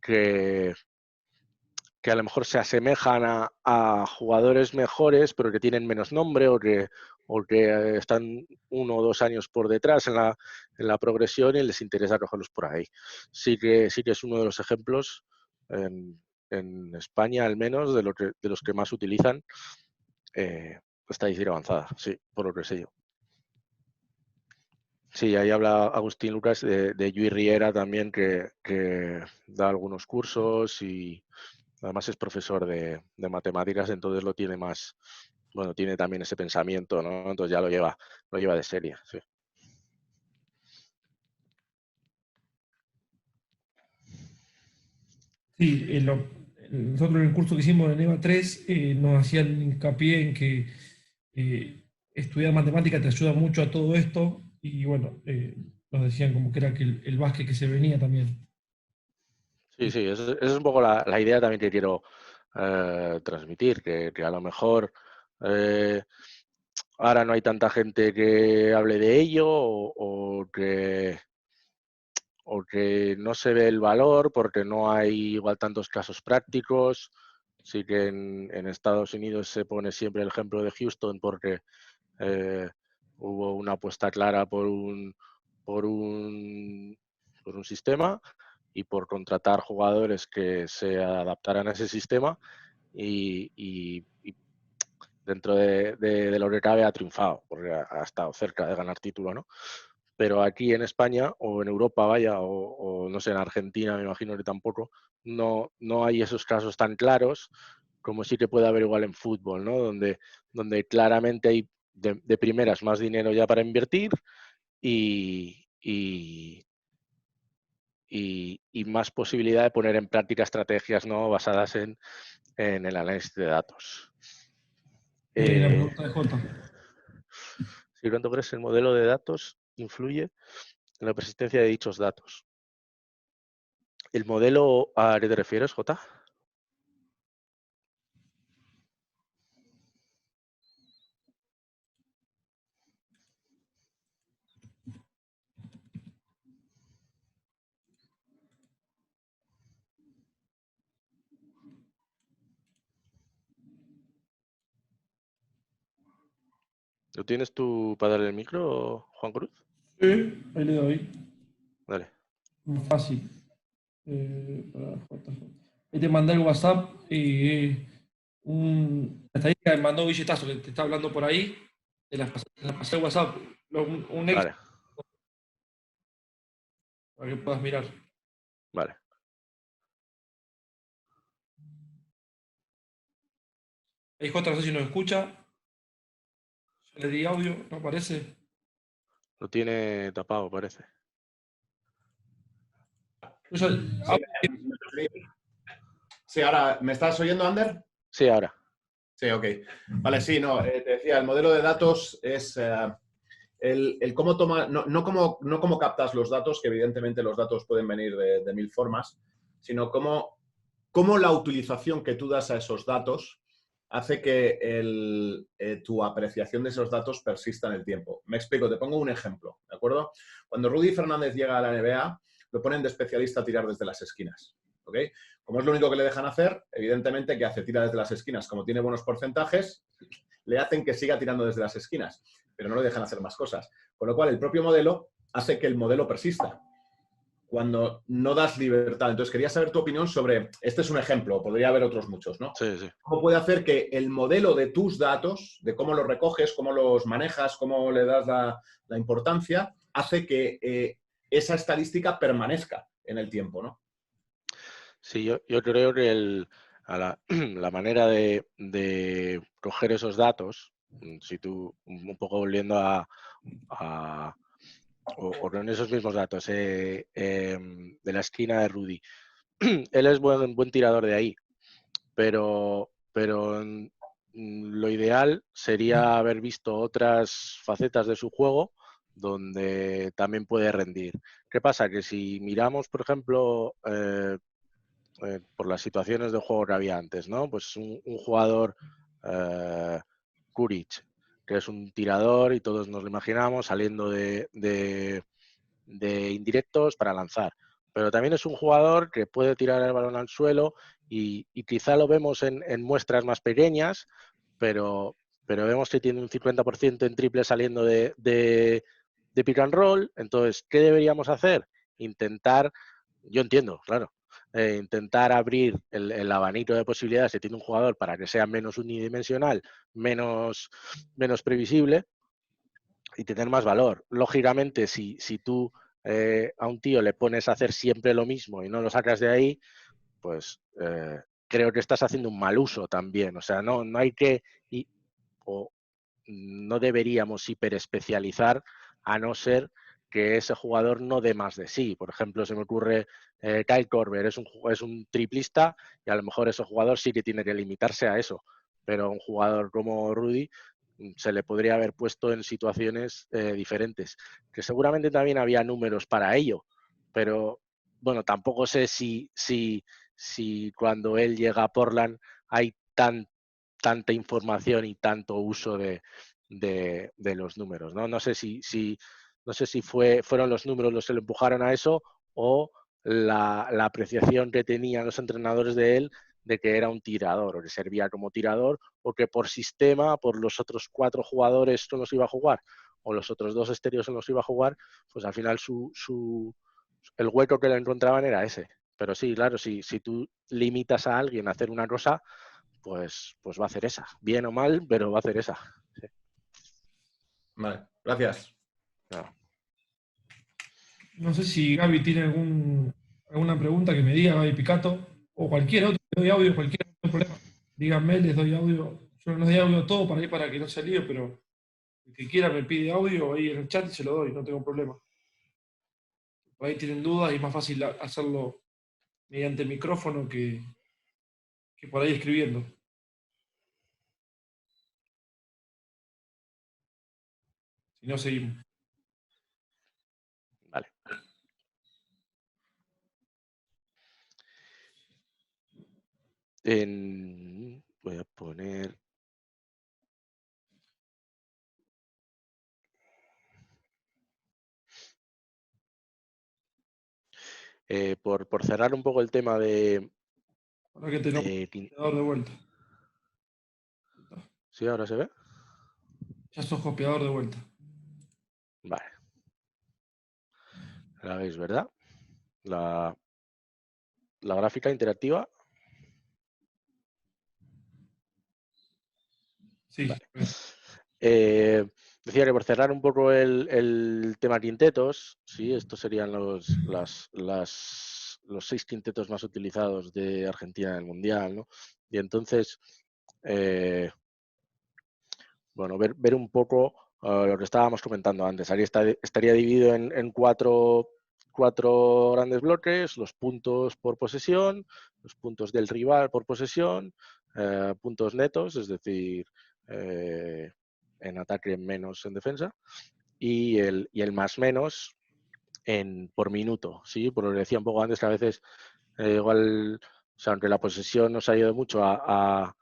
que a lo mejor se asemejan a jugadores mejores, pero que tienen menos nombre o que están 1 o 2 años por detrás en la progresión y les interesa cogerlos por ahí. Sí que es uno de los ejemplos en España, al menos, de los que más utilizan estadística avanzada, sí, por lo que sé yo. Sí, ahí habla Agustín Lucas de Lluís Riera también, que da algunos cursos y además es profesor de matemáticas, entonces lo tiene más, bueno, tiene también ese pensamiento, ¿no? Entonces ya lo lleva de serie, sí. Sí, nosotros en el curso que hicimos en EVA 3 nos hacían hincapié en que estudiar matemática te ayuda mucho a todo esto y bueno, nos decían como que era que el básquet que se venía también. Sí, esa es un poco la idea también que quiero transmitir, que a lo mejor ahora no hay tanta gente que hable de ello o que no se ve el valor porque no hay igual tantos casos prácticos. Sí que en Estados Unidos se pone siempre el ejemplo de Houston porque hubo una apuesta clara por un sistema y por contratar jugadores que se adaptaran a ese sistema y dentro de lo que cabe ha triunfado porque ha estado cerca de ganar título, ¿no? Pero aquí en España o en Europa, vaya, o no sé, en Argentina me imagino que tampoco, no hay esos casos tan claros como sí que puede haber igual en fútbol, ¿no? Donde claramente hay de primeras más dinero ya para invertir y más posibilidad de poner en práctica estrategias, ¿no? Basadas en el análisis de datos. La pregunta de Jota. Si cuánto crees el modelo de datos influye en la persistencia de dichos datos. ¿El modelo a qué te refieres, Jota? ¿Lo tienes tú para darle el micro, Juan Cruz? Sí, ahí le doy. Dale. Más fácil. Ahí te mandé el WhatsApp y una estadística que mandó Billetazo, que te está hablando por ahí. Te las pasé el WhatsApp. Un ex Vale, para que puedas mirar. vale. Ahí J, no sé si nos escucha. Ya le di audio, no aparece. Lo tiene tapado, parece. Yo ya- Sí, sí, ahora, ¿me estás oyendo, Ander? Sí, ahora. Sí, ok. Vale, sí, no, te decía, el modelo de datos es el cómo toma, no cómo captas los datos, que evidentemente los datos pueden venir de mil formas, sino cómo la utilización que tú das a esos datos hace que tu apreciación de esos datos persista en el tiempo. Me explico, te pongo un ejemplo, ¿de acuerdo? Cuando Rudy Fernández llega a la NBA, lo ponen de especialista a tirar desde las esquinas, ¿ok? Como es lo único que le dejan hacer, evidentemente, ¿qué hace? Tira desde las esquinas. Como tiene buenos porcentajes, le hacen que siga tirando desde las esquinas, pero no le dejan hacer más cosas. Con lo cual, el propio modelo hace que el modelo persista cuando no das libertad. Entonces, quería saber tu opinión sobre, este es un ejemplo, podría haber otros muchos, ¿no? Sí, sí. ¿Cómo puede hacer que el modelo de tus datos, de cómo los recoges, cómo los manejas, cómo le das la importancia, hace que esa estadística permanezca en el tiempo, ¿no? Sí, yo creo que la manera de coger esos datos, si tú, un poco volviendo o con esos mismos datos de la esquina de Rudy, él es buen tirador de ahí, pero lo ideal sería haber visto otras facetas de su juego donde también puede rendir. ¿Qué pasa? Que si miramos, por ejemplo, por las situaciones de juego que había antes, ¿no? Pues un jugador, Kuric, que es un tirador y todos nos lo imaginamos saliendo de indirectos para lanzar. Pero también es un jugador que puede tirar el balón al suelo y quizá lo vemos en muestras más pequeñas, pero vemos que tiene un 50% en triple saliendo de pick and roll. Entonces, ¿qué deberíamos hacer? Intentar, yo entiendo, claro, intentar abrir el abanico de posibilidades que tiene un jugador para que sea menos unidimensional, menos previsible y tener más valor. Lógicamente, si tú a un tío le pones a hacer siempre lo mismo y no lo sacas de ahí, pues creo que estás haciendo un mal uso también. O sea, no hay que, o no deberíamos hiperespecializar a no ser que ese jugador no dé más de sí. Por ejemplo, se me ocurre Kyle Korver, es un triplista y a lo mejor ese jugador sí que tiene que limitarse a eso. Pero un jugador como Rudy se le podría haber puesto en situaciones diferentes, que seguramente también había números para ello, pero bueno, tampoco sé si cuando él llega a Portland hay tanta información y tanto uso de los números, ¿no? No sé no sé si fueron los números los que le empujaron a eso o la apreciación que tenían los entrenadores de él de que era un tirador o que servía como tirador o que por sistema, por los otros 4 jugadores con los iba a jugar o los otros 2 exteriores en los iba a jugar, pues al final el hueco que le encontraban era ese. Pero sí, claro, si tú limitas a alguien a hacer una cosa, pues va a hacer esa. Bien o mal, pero va a hacer esa. Sí. Vale, gracias. No. No sé si Gaby tiene alguna pregunta que me diga, Gaby Picato, o cualquier otro, le doy audio, cualquier otro problema. Díganme, les doy audio. Yo les doy audio a todo para que no se lío, pero el que quiera me pide audio ahí en el chat y se lo doy, no tengo problema. Por ahí tienen dudas y es más fácil hacerlo mediante micrófono que por ahí escribiendo. Si no, seguimos. Vale. Voy a poner... por cerrar un poco el tema de... Ahora que tenemos el de vuelta. ¿Sí ahora se ve? Ya sos copiador de vuelta. Vale. La veis, ¿verdad? La gráfica interactiva. Sí. Vale. Decía que por cerrar un poco el tema quintetos, sí, estos serían los 6 quintetos más utilizados de Argentina en el Mundial, ¿no? Y entonces, bueno, ver un poco lo que estábamos comentando antes. Ahí estaría dividido en cuatro grandes bloques: los puntos por posesión, los puntos del rival por posesión, puntos netos, es decir, en ataque menos en defensa, y el más menos por minuto, ¿sí? Por lo que decía un poco antes, que a veces igual, o sea, aunque la posesión nos ha ayudado mucho a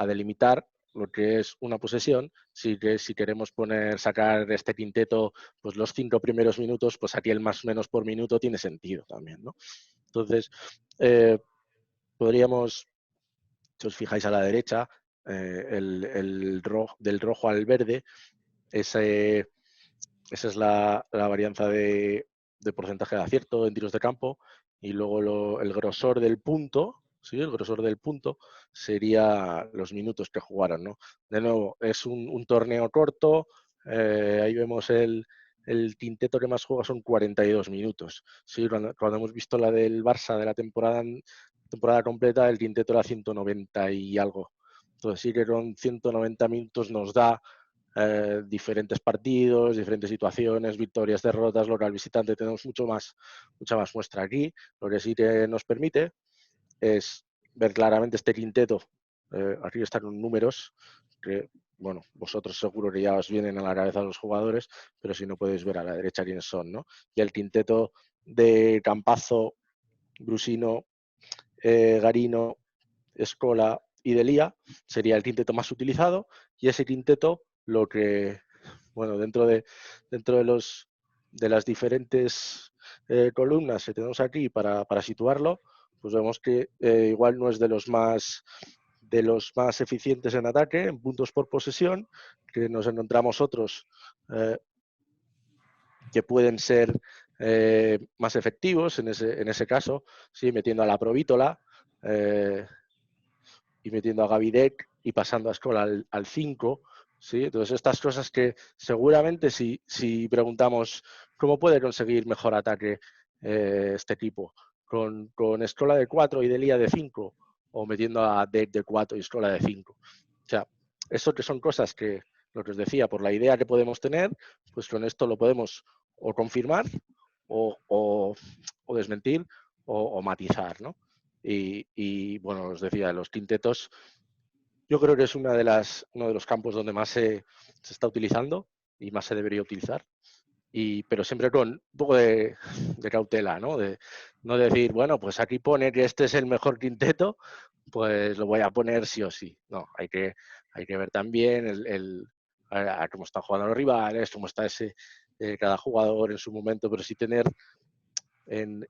delimitar lo que es una posesión, sí que si queremos sacar este quinteto, pues los 5 primeros minutos, pues aquí el más menos por minuto tiene sentido también, ¿no? Entonces, podríamos, si os fijáis a la derecha, del rojo al verde, esa es la varianza de porcentaje de acierto en tiros de campo, y luego el grosor del punto, ¿sí? El grosor del punto sería los minutos que jugaron, ¿no? De nuevo, es un torneo corto, ahí vemos el quinteto que más juega son 42 minutos. ¿Sí? Cuando hemos visto la del Barça de la temporada completa, el quinteto era 190 y algo. Entonces sí que con 190 minutos nos da diferentes partidos, diferentes situaciones, victorias, derrotas, local, visitante. Tenemos mucha más muestra aquí. Lo que sí que nos permite es ver claramente este quinteto. Aquí están los números que, bueno, vosotros seguro que ya os vienen a la cabeza los jugadores, pero si no podéis ver a la derecha quiénes son, ¿no? Y el quinteto de Campazzo, Brusino, Garino, Escola y Delia sería el quinteto más utilizado, y ese quinteto, lo que, bueno, dentro de las diferentes columnas que tenemos aquí para situarlo, pues vemos que igual no es de los más eficientes en ataque, en puntos por posesión, que nos encontramos otros que pueden ser más efectivos en ese caso, ¿sí? Metiendo a la Provítola y metiendo a Gavidec y pasando a Escola al 5, ¿sí? Entonces, estas cosas que seguramente si preguntamos cómo puede conseguir mejor ataque este equipo, con Escola de 4 y Delia de 5, o metiendo a Dec de 4 y Escola de 5. O sea, eso que son cosas que, lo que os decía, por la idea que podemos tener, pues con esto lo podemos o confirmar o desmentir o matizar, ¿no? Y bueno, os decía, los quintetos, yo creo que es uno de los campos donde más se está utilizando y más se debería utilizar. Pero siempre con un poco de cautela, ¿no? De no decir, bueno, pues aquí pone que este es el mejor quinteto, pues lo voy a poner sí o sí. No, hay que ver también a cómo están jugando los rivales, cómo está cada jugador en su momento, pero sí tener en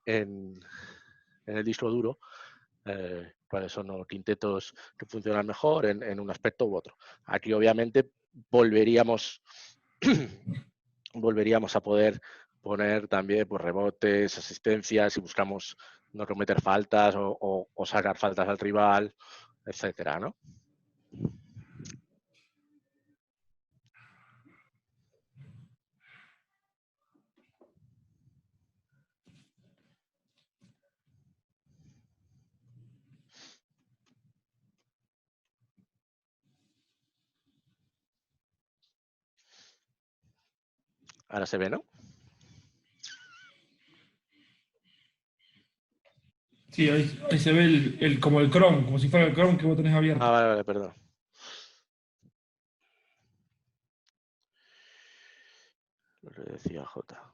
el disco duro cuáles son los quintetos que funcionan mejor en un aspecto u otro. Aquí obviamente volveríamos a poder poner también pues, rebotes, asistencias, si buscamos no cometer faltas o sacar faltas al rival, etcétera, ¿no? Ahora se ve, ¿no? Sí, ahí se ve como el Chrome, como si fuera el Chrome que vos tenés abierto. Ah, vale, perdón. Lo que decía J.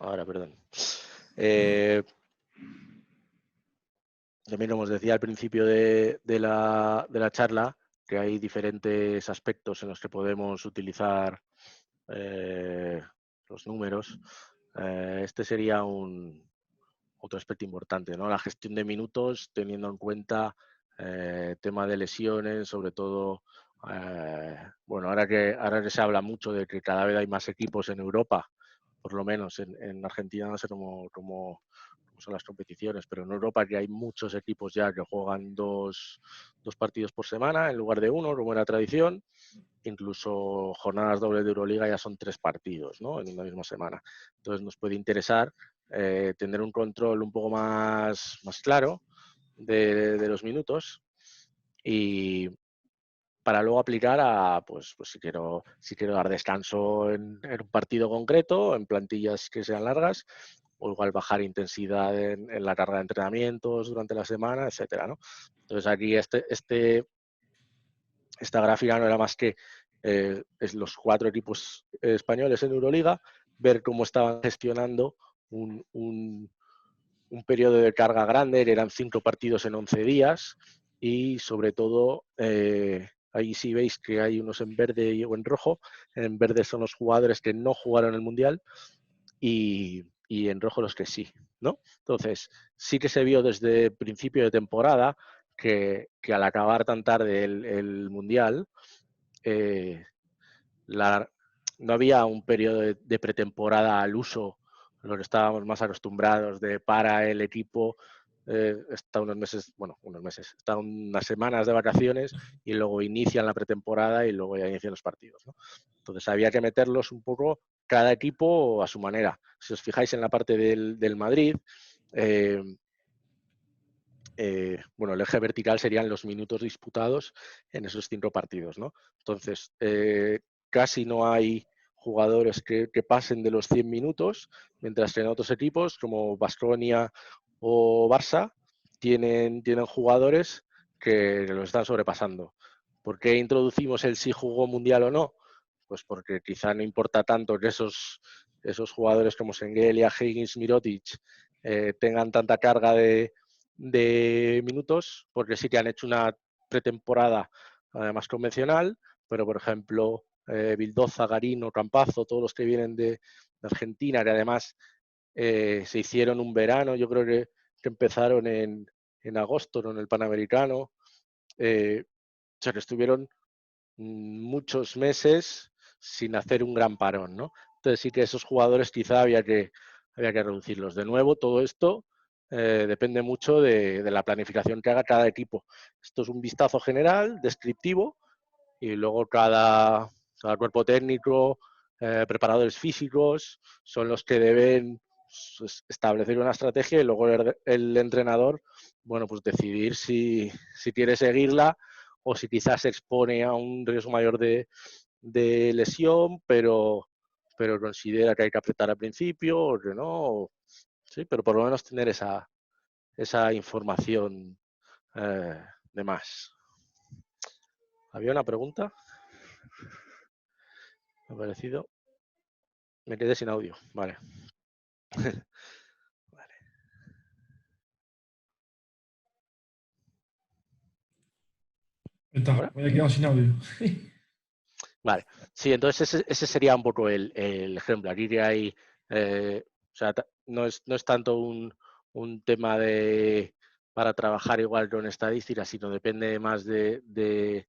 ahora, perdón. También como os decía al principio de la charla, que hay diferentes aspectos en los que podemos utilizar los números. Este sería otro aspecto importante, ¿no? La gestión de minutos, teniendo en cuenta tema de lesiones, sobre todo, bueno, ahora que se habla mucho de que cada vez hay más equipos en Europa, por lo menos en Argentina, no sé cómo son las competiciones, pero en Europa que hay muchos equipos ya que juegan dos partidos por semana en lugar de uno, como era tradición. Incluso jornadas dobles de Euroliga ya son 3 partidos, ¿no? En una misma semana. Entonces nos puede interesar tener un control un poco más claro de los minutos y para luego aplicar a, pues si quiero dar descanso en un partido concreto, en plantillas que sean largas, o igual bajar intensidad en la carga de entrenamientos durante la semana, etcétera, ¿no? Entonces aquí esta gráfica no era más que es los 4 equipos españoles en Euroliga, ver cómo estaban gestionando un periodo de carga grande, que eran 5 partidos en 11 días, y sobre todo, ahí sí veis que hay unos en verde o en rojo. En verde son los jugadores que no jugaron el Mundial y en rojo los que sí, ¿no? Entonces, sí que se vio desde principio de temporada que al acabar tan tarde el Mundial, no había un periodo de pretemporada al uso, lo que estábamos más acostumbrados de para el equipo, está está unas semanas de vacaciones y luego inician la pretemporada y luego ya inician los partidos, ¿no? Entonces había que meterlos un poco cada equipo a su manera. Si os fijáis en la parte del Madrid, bueno, el eje vertical serían los minutos disputados en esos 5 partidos, ¿no? Entonces, casi no hay jugadores que pasen de los 100 minutos, mientras que en otros equipos como Baskonia o Barça tienen jugadores que lo están sobrepasando. ¿Por qué introducimos el si jugó mundial o no? Pues porque quizá no importa tanto que esos jugadores como Sengelia, Higgins, Mirotic tengan tanta carga de minutos, porque sí que han hecho una pretemporada más convencional, pero por ejemplo Vildoza, Garino, Campazo, todos los que vienen de Argentina, que además se hicieron un verano, yo creo que empezaron en agosto, ¿no? En el Panamericano, o sea que estuvieron muchos meses sin hacer un gran parón, ¿no? Entonces sí que esos jugadores quizá había que reducirlos. De nuevo, todo esto depende mucho de la planificación que haga cada equipo. Esto es un vistazo general, descriptivo, y luego cada cuerpo técnico, preparadores físicos, son los que deben establecer una estrategia y luego el entrenador, bueno, pues decidir si quiere seguirla o si quizás se expone a un riesgo mayor de lesión, pero considera que hay que apretar al principio o que no. Sí, pero por lo menos tener esa información de más. ¿Había una pregunta? Me ha parecido. Me quedé sin audio. Vale. Vale. Está, me he quedado sin audio. Vale. Sí, entonces ese sería un poco el ejemplo. Aquí que hay, o sea, no es tanto un tema para trabajar igual con estadísticas, sino depende más del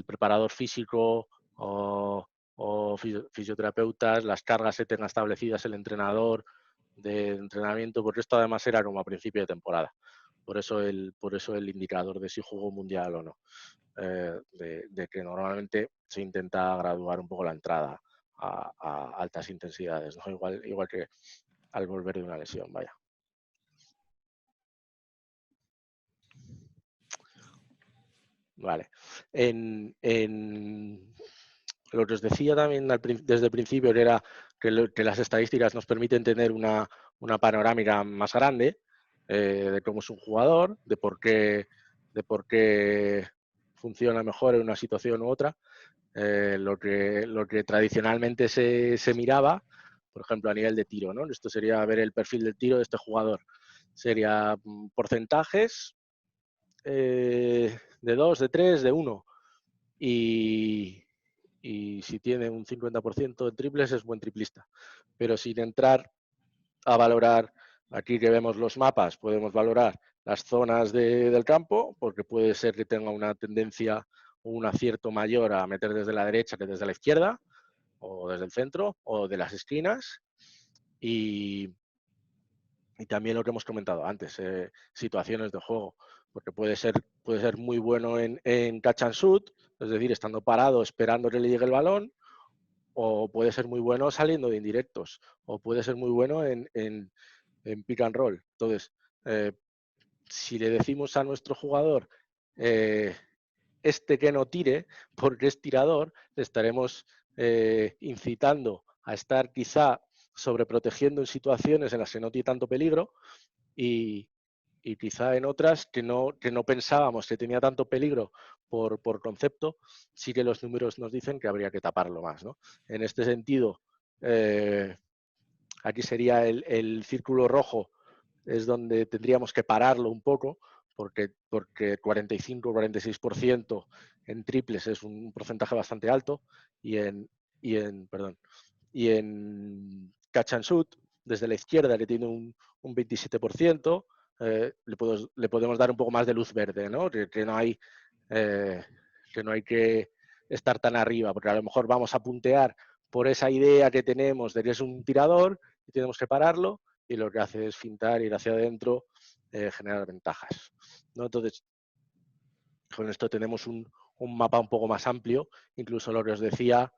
preparador físico o fisioterapeutas, las cargas que tenga establecidas el entrenador de entrenamiento, porque esto además era como a principio de temporada. Por eso el indicador de si jugó mundial o no. De que normalmente se intenta graduar un poco la entrada a altas intensidades, ¿no? Igual que al volver de una lesión, vaya. Vale. Lo que os decía también desde el principio que era que las estadísticas nos permiten tener una panorámica más grande de cómo es un jugador, de por qué funciona mejor en una situación u otra. Lo que tradicionalmente se miraba, por ejemplo, a nivel de tiro, ¿no? Esto sería ver el perfil del tiro de este jugador. Sería porcentajes de 2, de 3, de 1. Y si tiene un 50% en triples es buen triplista. Pero sin entrar a valorar, aquí que vemos los mapas, podemos valorar las zonas del campo, porque puede ser que tenga una tendencia o un acierto mayor a meter desde la derecha que desde la izquierda, o desde el centro, o de las esquinas. Y también lo que hemos comentado antes, situaciones de juego, porque puede ser muy bueno en catch and shoot, es decir, estando parado esperando que le llegue el balón, o puede ser muy bueno saliendo de indirectos, o puede ser muy bueno en pick and roll. Entonces, si le decimos a nuestro jugador que no tire porque es tirador, le estaremos incitando a estar quizá sobreprotegiendo en situaciones en las que no tiene tanto peligro y quizá en otras que no pensábamos que tenía tanto peligro por concepto, sí que los números nos dicen que habría que taparlo más, ¿no? En este sentido, aquí sería el círculo rojo, es donde tendríamos que pararlo un poco, porque 45-46% en triples es un porcentaje bastante alto, y en catch and shoot, desde la izquierda, que tiene un 27%, le podemos dar un poco más de luz verde, ¿no? Que no hay que estar tan arriba, porque a lo mejor vamos a puntear por esa idea que tenemos de que es un tirador y tenemos que pararlo, y lo que hace es fintar, ir hacia adentro, generar ventajas, ¿no? Entonces, con esto tenemos un mapa un poco más amplio, incluso lo que os decía,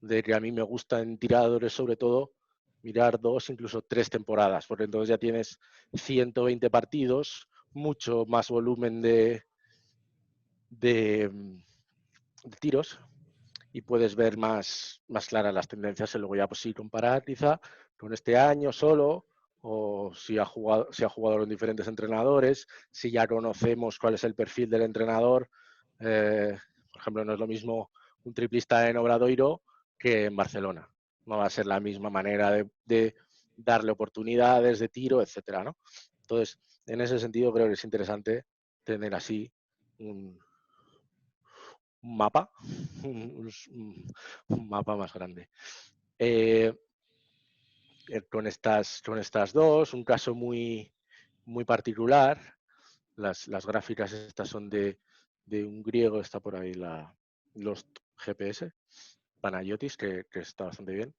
de que a mí me gusta en tiradores sobre todo mirar 2, incluso 3 temporadas, porque entonces ya tienes 120 partidos, mucho más volumen de tiros, y puedes ver más claras las tendencias, y luego ya pues sí comparar quizá con este año solo, o si ha jugado con diferentes entrenadores, si ya conocemos cuál es el perfil del entrenador. Por ejemplo, no es lo mismo un triplista en Obradoiro que en Barcelona. No va a ser la misma manera de darle oportunidades de tiro, etcétera, ¿no? Entonces, en ese sentido creo que es interesante tener así un mapa, un mapa más grande. Con estas dos, un caso muy particular. Las gráficas estas son de un griego, está por ahí los GPS, Panayotis, que está bastante bien.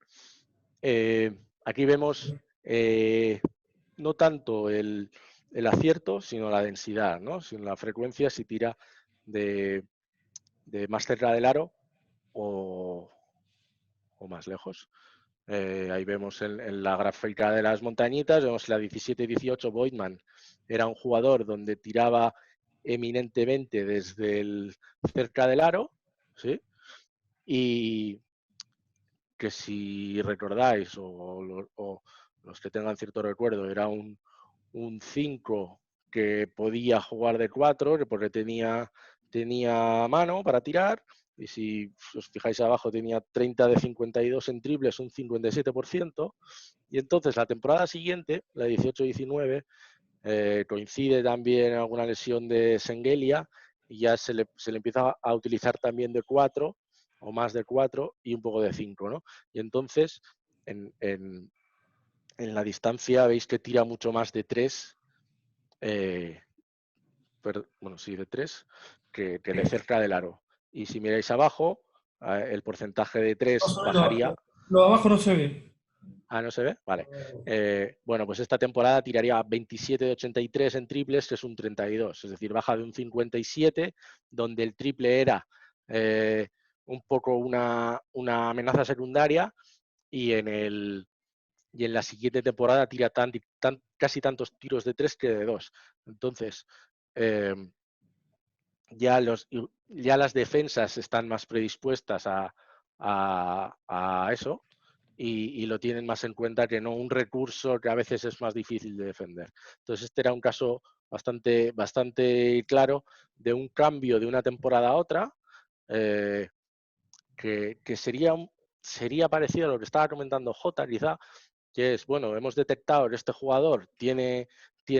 Aquí vemos no tanto el acierto, sino la densidad, ¿no? Sino la frecuencia, si tira de más cerca del aro o más lejos. Ahí vemos en la gráfica de las montañitas, vemos la 17-18, Voigtman era un jugador donde tiraba eminentemente desde cerca del aro, ¿sí? Y que si recordáis, o los que tengan cierto recuerdo, era un 5 que podía jugar de 4, porque tenía mano para tirar, y si os fijáis abajo tenía 30 de 52 en triples, un 57%, y entonces la temporada siguiente, la 18-19, coincide también alguna lesión de Sengelia, y ya se le empieza a utilizar también de 4, o más de 4, y un poco de 5, ¿no? Y entonces, en la distancia veis que tira mucho más de 3, de 3, que de cerca del aro. Y si miráis abajo, el porcentaje de 3 bajaría. Lo de abajo no se ve. Ah, ¿no se ve? Vale. Bueno, pues esta temporada tiraría 27 de 83 en triples, que es un 32. Es decir, baja de un 57, donde el triple era un poco una amenaza secundaria, y en la siguiente temporada tira casi tantos tiros de 3 que de 2. Entonces, ya las defensas están más predispuestas a eso, y lo tienen más en cuenta que no un recurso que a veces es más difícil de defender. Entonces, este era un caso bastante claro de un cambio de una temporada a otra, que sería sería parecido a lo que estaba comentando Jota, quizá, que es, bueno, hemos detectado que este jugador tiene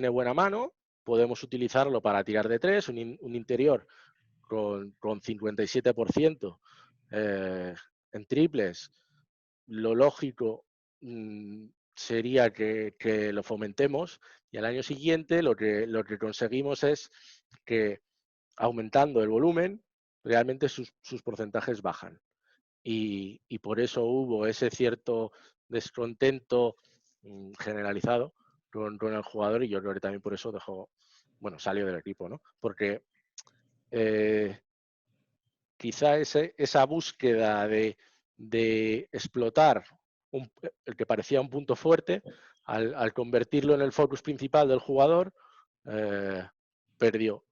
buena mano, podemos utilizarlo para tirar de 3, un interior con 57% en triples. Lo lógico sería que lo fomentemos, y al año siguiente lo que conseguimos es que, aumentando el volumen, realmente sus porcentajes bajan. Y por eso hubo ese cierto descontento generalizado con el jugador, y yo creo que también por eso salió del equipo, ¿no? Porque quizá esa búsqueda de explotar el que parecía un punto fuerte, al convertirlo en el focus principal del jugador, perdió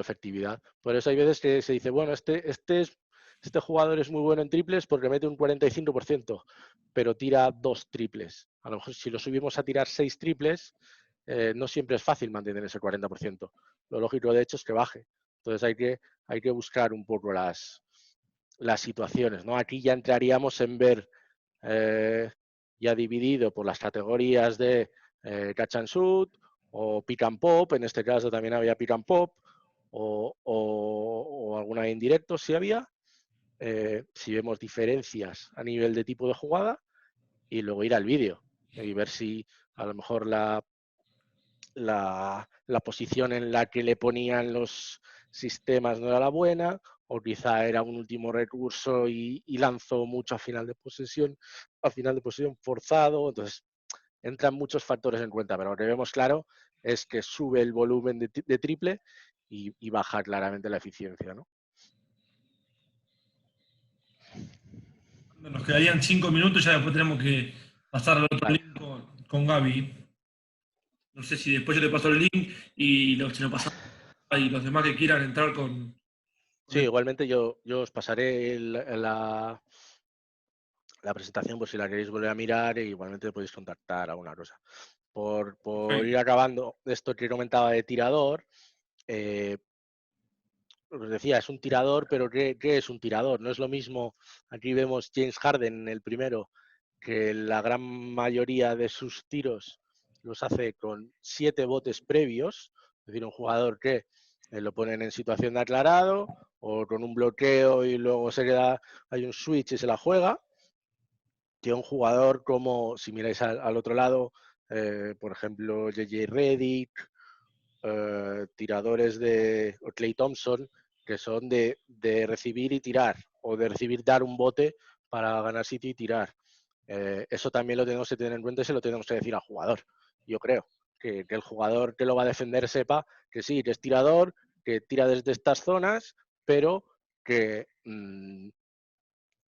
efectividad. Por eso hay veces que se dice, bueno, este jugador es muy bueno en triples porque mete un 45%, pero tira 2 triples. A lo mejor si lo subimos a tirar 6 triples, no siempre es fácil mantener ese 40%. Lo lógico, de hecho, es que baje. Entonces hay que buscar un poco las situaciones, ¿no? Aquí ya entraríamos en ver ya dividido por las categorías de catch and shoot o pick and pop. En este caso también había pick and pop, o alguna indirecto si había. Si vemos diferencias a nivel de tipo de jugada, y luego ir al vídeo y ver si a lo mejor la posición en la que le ponían los sistemas no era la buena, o quizá era un último recurso y lanzó mucho a final de posesión forzado. Entonces entran muchos factores en cuenta, pero lo que vemos claro es que sube el volumen de triple y baja claramente la eficiencia, ¿no? Nos quedarían 5 minutos, ya después tenemos que pasar al otro Vale. link con Gaby. No sé si después yo te paso el link y se lo pasamos y los demás que quieran entrar con Sí, igualmente yo os pasaré la presentación por si la queréis volver a mirar, e igualmente podéis contactar alguna cosa. Por ir acabando esto que comentaba de tirador, os decía, es un tirador, pero ¿qué es un tirador? No es lo mismo. Aquí vemos James Harden en el primero, que la gran mayoría de sus tiros los hace con 7 botes previos, es decir, un jugador que lo ponen en situación de aclarado o con un bloqueo y luego hay un switch y se la juega, que un jugador como, si miráis al otro lado, por ejemplo, J.J. Redick, tiradores de Klay Thompson, que son de recibir y tirar, o de recibir, dar un bote para ganar sitio y tirar. Eso también lo tenemos que tener en cuenta y se lo tenemos que decir al jugador. Yo creo que el jugador que lo va a defender sepa que sí, que es tirador, que tira desde estas zonas, pero que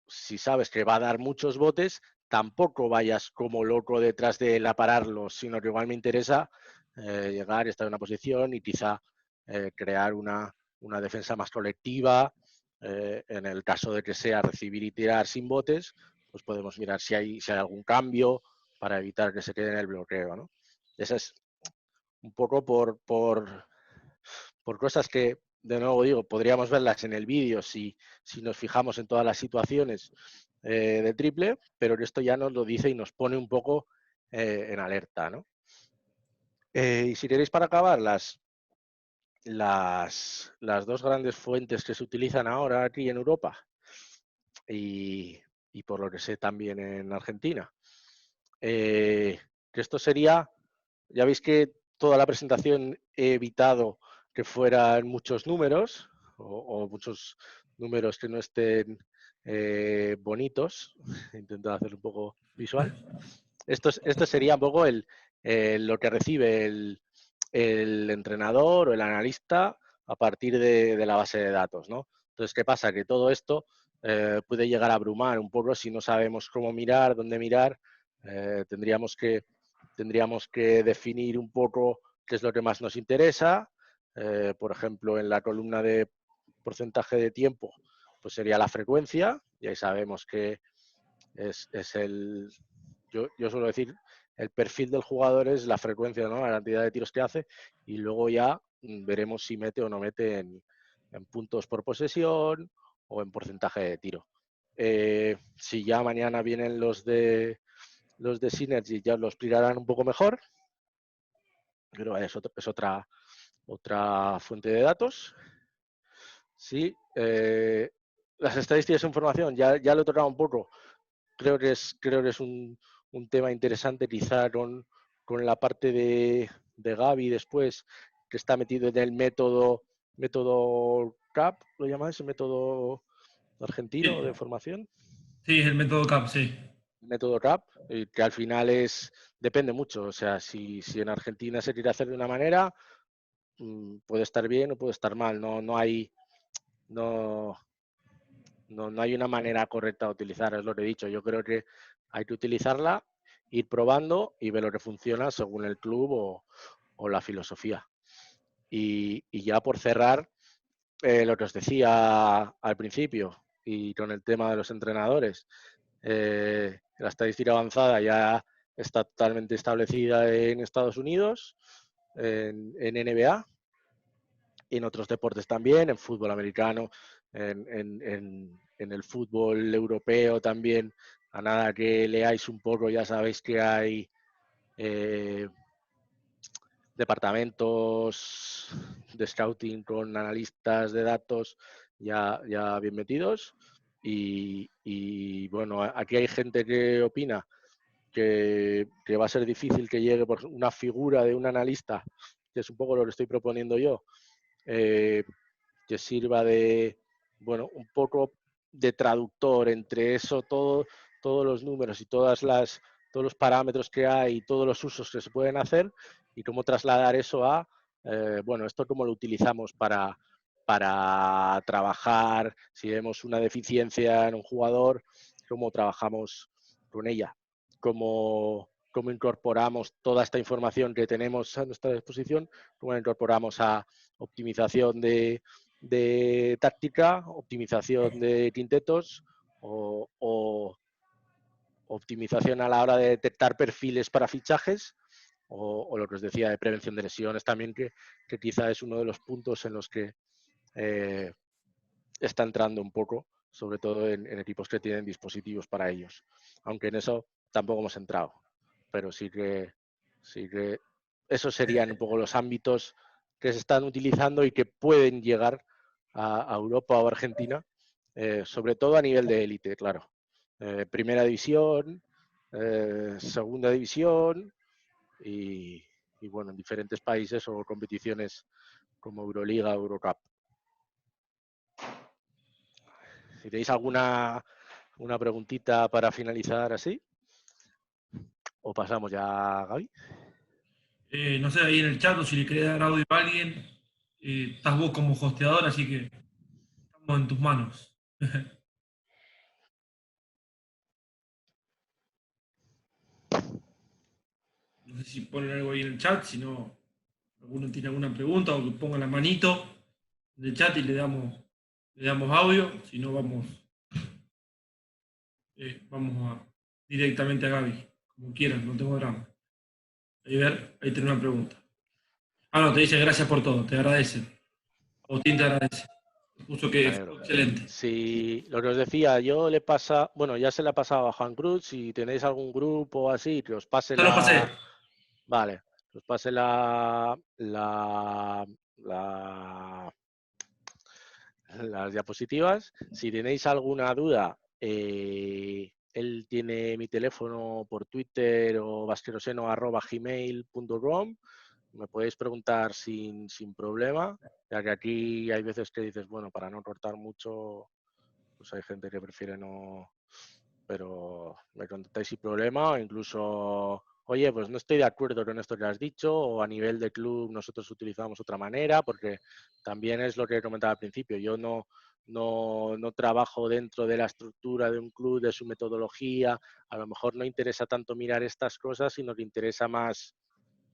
si sabes que va a dar muchos botes, tampoco vayas como loco detrás de él a pararlo, sino que igual me interesa llegar, estar en una posición y quizá crear una defensa más colectiva. En el caso de que sea recibir y tirar sin botes, pues podemos mirar si hay algún cambio para evitar que se quede en el bloqueo, ¿no? Esa es un poco por cosas que, de nuevo digo, podríamos verlas en el vídeo si nos fijamos en todas las situaciones de triple, pero esto ya nos lo dice y nos pone un poco en alerta, ¿no? Y si queréis, para acabar, las dos grandes fuentes que se utilizan ahora aquí en Europa y por lo que sé también en Argentina, que esto sería, ya veis que toda la presentación he evitado que fueran muchos números o muchos números que no estén bonitos. Intento hacerlo un poco visual. Esto sería un poco lo que recibe el entrenador o el analista a partir de la base de datos, ¿no? Entonces, ¿qué pasa? Que todo esto puede llegar a abrumar un poco si no sabemos cómo mirar, dónde mirar. Tendríamos que definir un poco qué es lo que más nos interesa. Por ejemplo, en la columna de porcentaje de tiempo, pues sería la frecuencia, y ahí sabemos que es yo suelo decir, el perfil del jugador es la frecuencia, ¿no? La cantidad de tiros que hace, y luego ya veremos si mete o no mete en puntos por posesión o en porcentaje de tiro. Si ya mañana vienen los de Synergy, ya lo explicarán un poco mejor. Pero es otra fuente de datos. Sí, las estadísticas de información, ya lo he tocado un poco. Creo que es un tema interesante, quizá con la parte de Gaby después, que está metido en el método CAP, ¿lo llamáis? ¿El método argentino Sí, de formación? sí, es el método CAP, sí. El método CAP, que al final depende mucho. O sea, si en Argentina se quiere hacer de una manera, puede estar bien o puede estar mal. No hay una manera correcta de utilizar, es lo que he dicho. Yo creo que hay que utilizarla, ir probando y ver lo que funciona según el club o la filosofía. Y ya por cerrar, lo que os decía al principio y con el tema de los entrenadores, la estadística avanzada ya está totalmente establecida en Estados Unidos, en NBA, y en otros deportes también, en fútbol americano, en el fútbol europeo también. A nada que leáis un poco, ya sabéis que hay departamentos de scouting con analistas de datos ya bien metidos. Y bueno, aquí hay gente que opina que va a ser difícil que llegue por una figura de un analista, que es un poco lo que estoy proponiendo yo, que sirva de, bueno, un poco de traductor entre eso, todos los números y todos los parámetros que hay y todos los usos que se pueden hacer, y cómo trasladar eso a, bueno, esto cómo lo utilizamos para trabajar, si vemos una deficiencia en un jugador, cómo trabajamos con ella, cómo incorporamos toda esta información que tenemos a nuestra disposición, cómo la incorporamos a optimización de táctica, optimización de quintetos o optimización a la hora de detectar perfiles para fichajes, o lo que os decía de prevención de lesiones también, que quizá es uno de los puntos en los que está entrando un poco, sobre todo en equipos que tienen dispositivos para ellos. Aunque en eso tampoco hemos entrado, pero sí que esos serían un poco los ámbitos que se están utilizando y que pueden llegar a Europa o Argentina, sobre todo a nivel de élite, claro. Primera división, segunda división y bueno, en diferentes países o competiciones como Euroliga, Eurocup. Si tenéis alguna preguntita para finalizar así, o pasamos ya a Gaby. No sé, ahí en el chat o si le querés dar audio a alguien, estás vos como hosteador, así que estamos en tus manos. No sé si ponen algo ahí en el chat, si no, alguno tiene alguna pregunta o que ponga la manito en el chat y le damos audio, si no vamos directamente a Gaby, como quieran, no tengo drama. Ahí tenés una pregunta. No, te dice gracias por todo, te agradece. Agustín te agradece. Puso que fue excelente. Si lo que os decía, yo le pasa, bueno, ya se le ha pasado a Juan Cruz, si tenéis algún grupo así, que os pase Ya lo pasé. Vale, que os pase las diapositivas. Si tenéis alguna duda, él tiene mi teléfono por Twitter o basqueroseno@gmail.com. Me podéis preguntar sin problema, ya que aquí hay veces que dices, bueno, para no cortar mucho, pues hay gente que prefiere no, pero me contactáis sin problema, o incluso, oye, pues no estoy de acuerdo con esto que has dicho, o a nivel de club nosotros utilizamos otra manera, porque también es lo que he comentado al principio, yo no trabajo dentro de la estructura de un club, de su metodología, a lo mejor no interesa tanto mirar estas cosas, sino que interesa más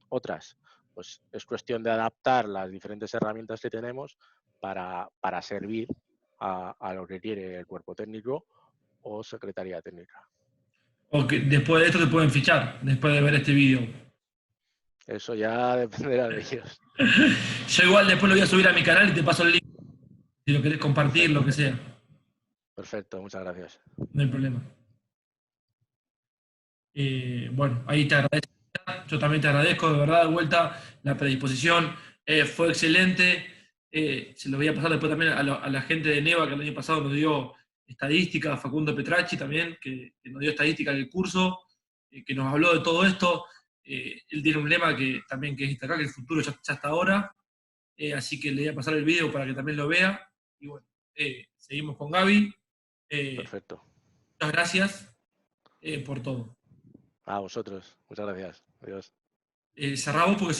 otras. Pues es cuestión de adaptar las diferentes herramientas que tenemos para servir a lo que quiere el cuerpo técnico o secretaría técnica. O que después de esto te pueden fichar, después de ver este vídeo. Eso ya dependerá de ellos. Yo igual después lo voy a subir a mi canal y te paso el link, si lo querés compartir, Perfecto. lo que sea. Perfecto, muchas gracias. No hay problema. Bueno, ahí te agradezco. Yo también te agradezco, de verdad, de vuelta, la predisposición fue excelente. Se lo voy a pasar después también a la gente de Neva, que el año pasado nos dio estadística, Facundo Petracci también, que nos dio estadística en el curso, que nos habló de todo esto. Él tiene un lema que también que es destacar, que el futuro ya está ahora. Así que le voy a pasar el video para que también lo vea. Y bueno, seguimos con Gaby. Perfecto. Muchas gracias por todo. A vosotros. Muchas gracias. Adiós. Cerramos porque